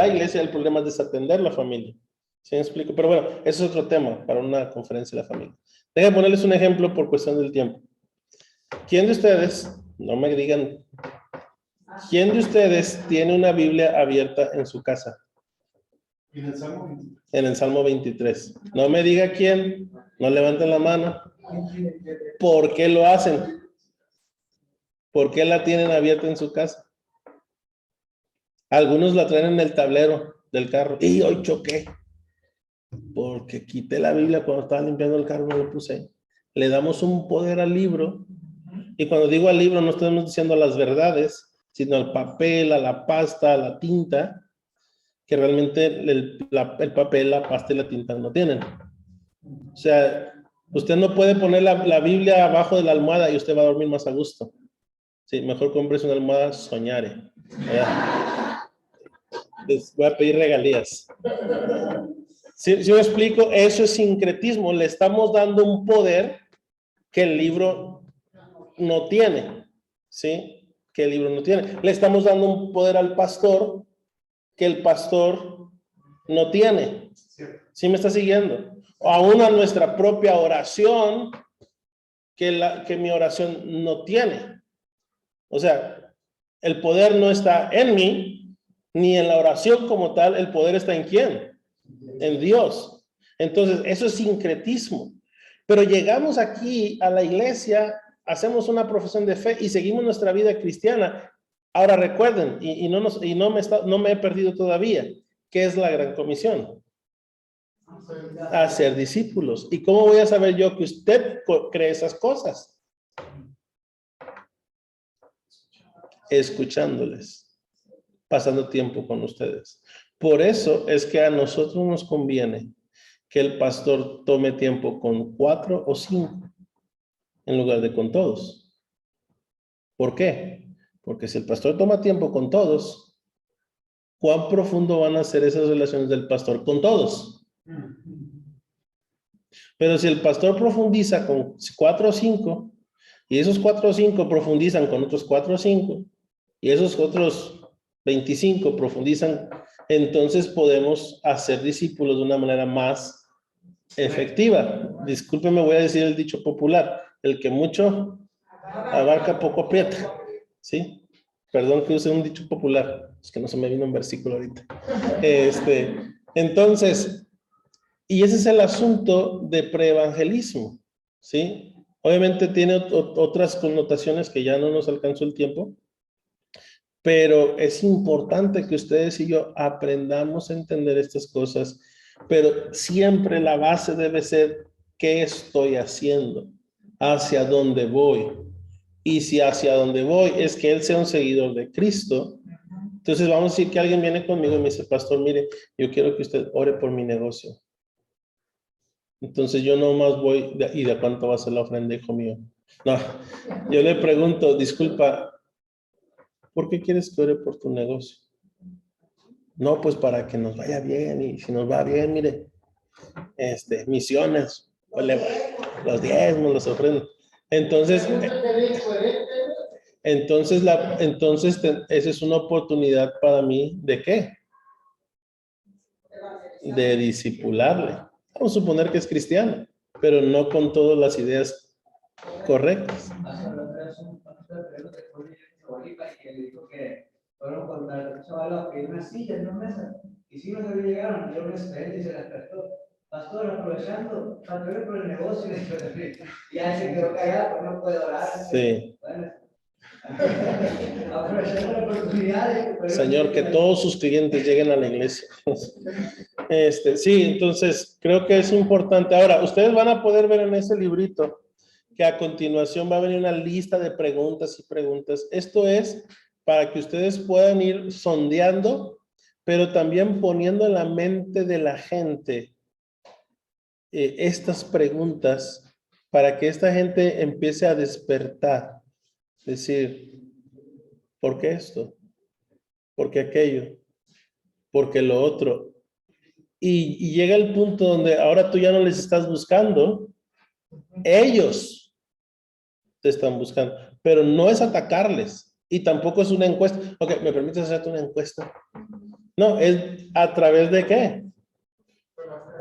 iglesia, el problema es desatender la familia. ¿Sí me explico? Pero bueno, eso es otro tema para una conferencia de la familia. Déjenme ponerles un ejemplo por cuestión del tiempo. ¿Quién de ustedes, no me digan, quién de ustedes tiene una Biblia abierta en su casa? En el Salmo 23. En el Salmo 23. No me diga quién, no levanten la mano. ¿Por qué lo hacen? ¿Por qué la tienen abierta en su casa? Algunos la traen en el tablero del carro. Y hoy choqué. Porque quité la Biblia cuando estaba limpiando el carro, no lo puse. Le damos un poder al libro. Y cuando digo al libro, no estamos diciendo las verdades, sino al papel, a la pasta, a la tinta, que realmente el papel, la pasta y la tinta no tienen. O sea, usted no puede poner la Biblia abajo de la almohada y usted va a dormir más a gusto. Sí, mejor compres una almohada Soñare. ¿Verdad? Les voy a pedir regalías. Si me explico, eso es sincretismo. Le estamos dando un poder que el libro no tiene. ¿Sí? Que el libro no tiene. Le estamos dando un poder al pastor que el pastor no tiene. ¿Sí me está siguiendo? O aún a nuestra propia oración que mi oración no tiene. O sea, el poder no está en mí, ni en la oración como tal. El poder está en ¿quién? En Dios. Entonces, eso es sincretismo. Pero llegamos aquí a la iglesia, hacemos una profesión de fe y seguimos nuestra vida cristiana. Ahora recuerden, no me he perdido todavía, ¿qué es la gran comisión? Hacer discípulos. ¿Y cómo voy a saber yo que usted cree esas cosas? Escuchándoles, pasando tiempo con ustedes. Por eso es que a nosotros nos conviene que el pastor tome tiempo con 4 o 5 en lugar de con todos. ¿Por qué? Porque si el pastor toma tiempo con todos, ¿cuán profundo van a ser esas relaciones del pastor con todos? Pero si el pastor profundiza con 4 o 5, y esos 4 o 5 profundizan con otros 4 o 5, y esos otros 25 profundizan, entonces podemos hacer discípulos de una manera más efectiva. Discúlpeme, voy a decir el dicho popular: el que mucho abarca, poco aprieta. ¿Sí? Perdón que use un dicho popular, es que no se me vino un versículo ahorita. Entonces, y ese es el asunto de preevangelismo, ¿sí? Obviamente tiene otras connotaciones que ya no nos alcanzó el tiempo, pero es importante que ustedes y yo aprendamos a entender estas cosas, pero siempre la base debe ser ¿qué estoy haciendo? ¿Hacia dónde voy? Y si hacia dónde voy es que él sea un seguidor de Cristo, entonces vamos a decir que alguien viene conmigo y me dice: pastor, mire, yo quiero que usted ore por mi negocio. Entonces yo nomás voy, ¿y de cuánto va a ser la ofrenda, hijo mío? No, yo le pregunto: disculpa, ¿por qué quieres que ore por tu negocio? No, pues para que nos vaya bien, y si nos va bien, mire, misiones, los diezmos, los ofrendas. Entonces, esa es una oportunidad para mí, ¿de qué? De discipularle. Vamos a suponer que es cristiano, pero no con todas las ideas correctas. Hace la otra vez un pastor que fue y que le dijo que fueron con la chavala que una silla en una mesa, y si no se llegaron, yo me esperé y se las prestó. Pastor, aprovechando, para que por el negocio, y ya se quedó callado, pues no puede orar. Sí. Bueno, aprovechando la oportunidad. Señor, que todos sus clientes lleguen a la iglesia. Sí, entonces creo que es importante. Ahora, ustedes van a poder ver en ese librito que a continuación va a venir una lista de preguntas y preguntas. Esto es para que ustedes puedan ir sondeando, pero también poniendo en la mente de la gente estas preguntas para que esta gente empiece a despertar. Es decir, ¿por qué esto? ¿Por qué aquello? ¿Por qué lo otro? Y llega el punto donde ahora tú ya no les estás buscando, ellos te están buscando, pero no es atacarles y tampoco es una encuesta. Ok, ¿me permites hacerte una encuesta? No, es a través de ¿qué?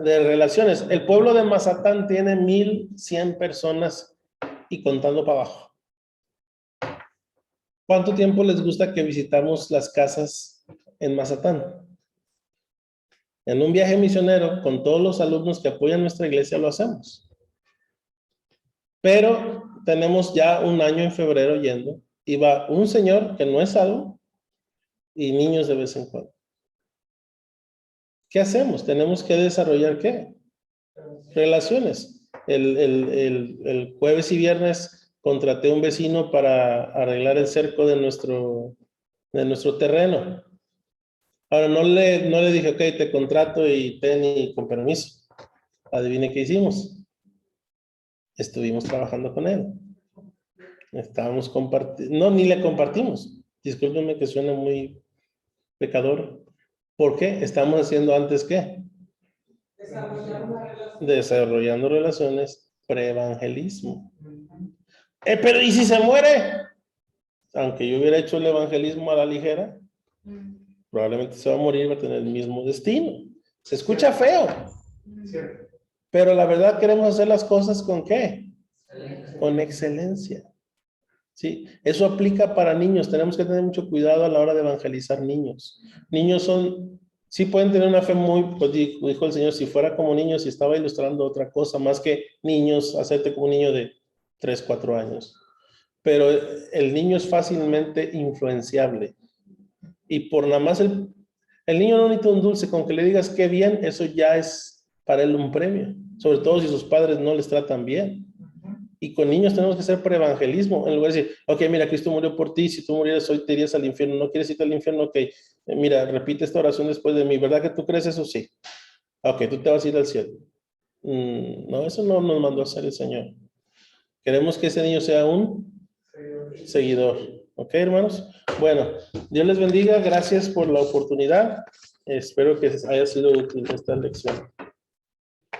De relaciones. El pueblo de Mazatán tiene 1,100 personas y contando para abajo. ¿Cuánto tiempo les gusta que visitamos las casas en Mazatán? En un viaje misionero, con todos los alumnos que apoyan nuestra iglesia, lo hacemos. Pero tenemos ya un año en febrero yendo, y va un señor que no es salvo y niños de vez en cuando. ¿Qué hacemos? Tenemos que desarrollar ¿qué? Relaciones. El jueves y viernes contraté a un vecino para arreglar el cerco de nuestro terreno. Ahora no le dije: ok, te contrato y ten y con permiso. Adivine qué hicimos. Estuvimos trabajando con él. Estábamos compartiendo, no, ni le compartimos. Discúlpenme que suena muy pecador. ¿Por qué? Estamos haciendo antes ¿qué? Desarrollar una relación. Desarrollando relaciones pre-evangelismo. Pero ¿y si se muere? Aunque yo hubiera hecho el evangelismo a la ligera, probablemente se va a morir y va a tener el mismo destino. Se escucha feo, ¿Cierto? pero la verdad queremos hacer las cosas ¿con qué? Con excelencia. Sí, eso aplica para niños. Tenemos que tener mucho cuidado a la hora de evangelizar niños. Niños son, sí pueden tener una fe muy, pues dijo el Señor, si fuera como niños, si estaba ilustrando otra cosa, más que niños, hacerte como un niño de 3, 4 años. Pero el niño es fácilmente influenciable. Y por nada más el niño no necesita un dulce, con que le digas qué bien, eso ya es para él un premio. Sobre todo si sus padres no les tratan bien. Y con niños tenemos que hacer preevangelismo, en lugar de decir, ok, mira, Cristo murió por ti, si tú murieras hoy te irías al infierno, ¿no quieres irte al infierno? Ok, mira, repite esta oración después de mí, ¿verdad que tú crees eso? Sí. Ok, tú te vas a ir al cielo. No, eso no nos mandó a hacer el Señor. Queremos que ese niño sea un seguidor. ¿Ok, hermanos? Bueno, Dios les bendiga, gracias por la oportunidad. Espero que haya sido útil esta lección.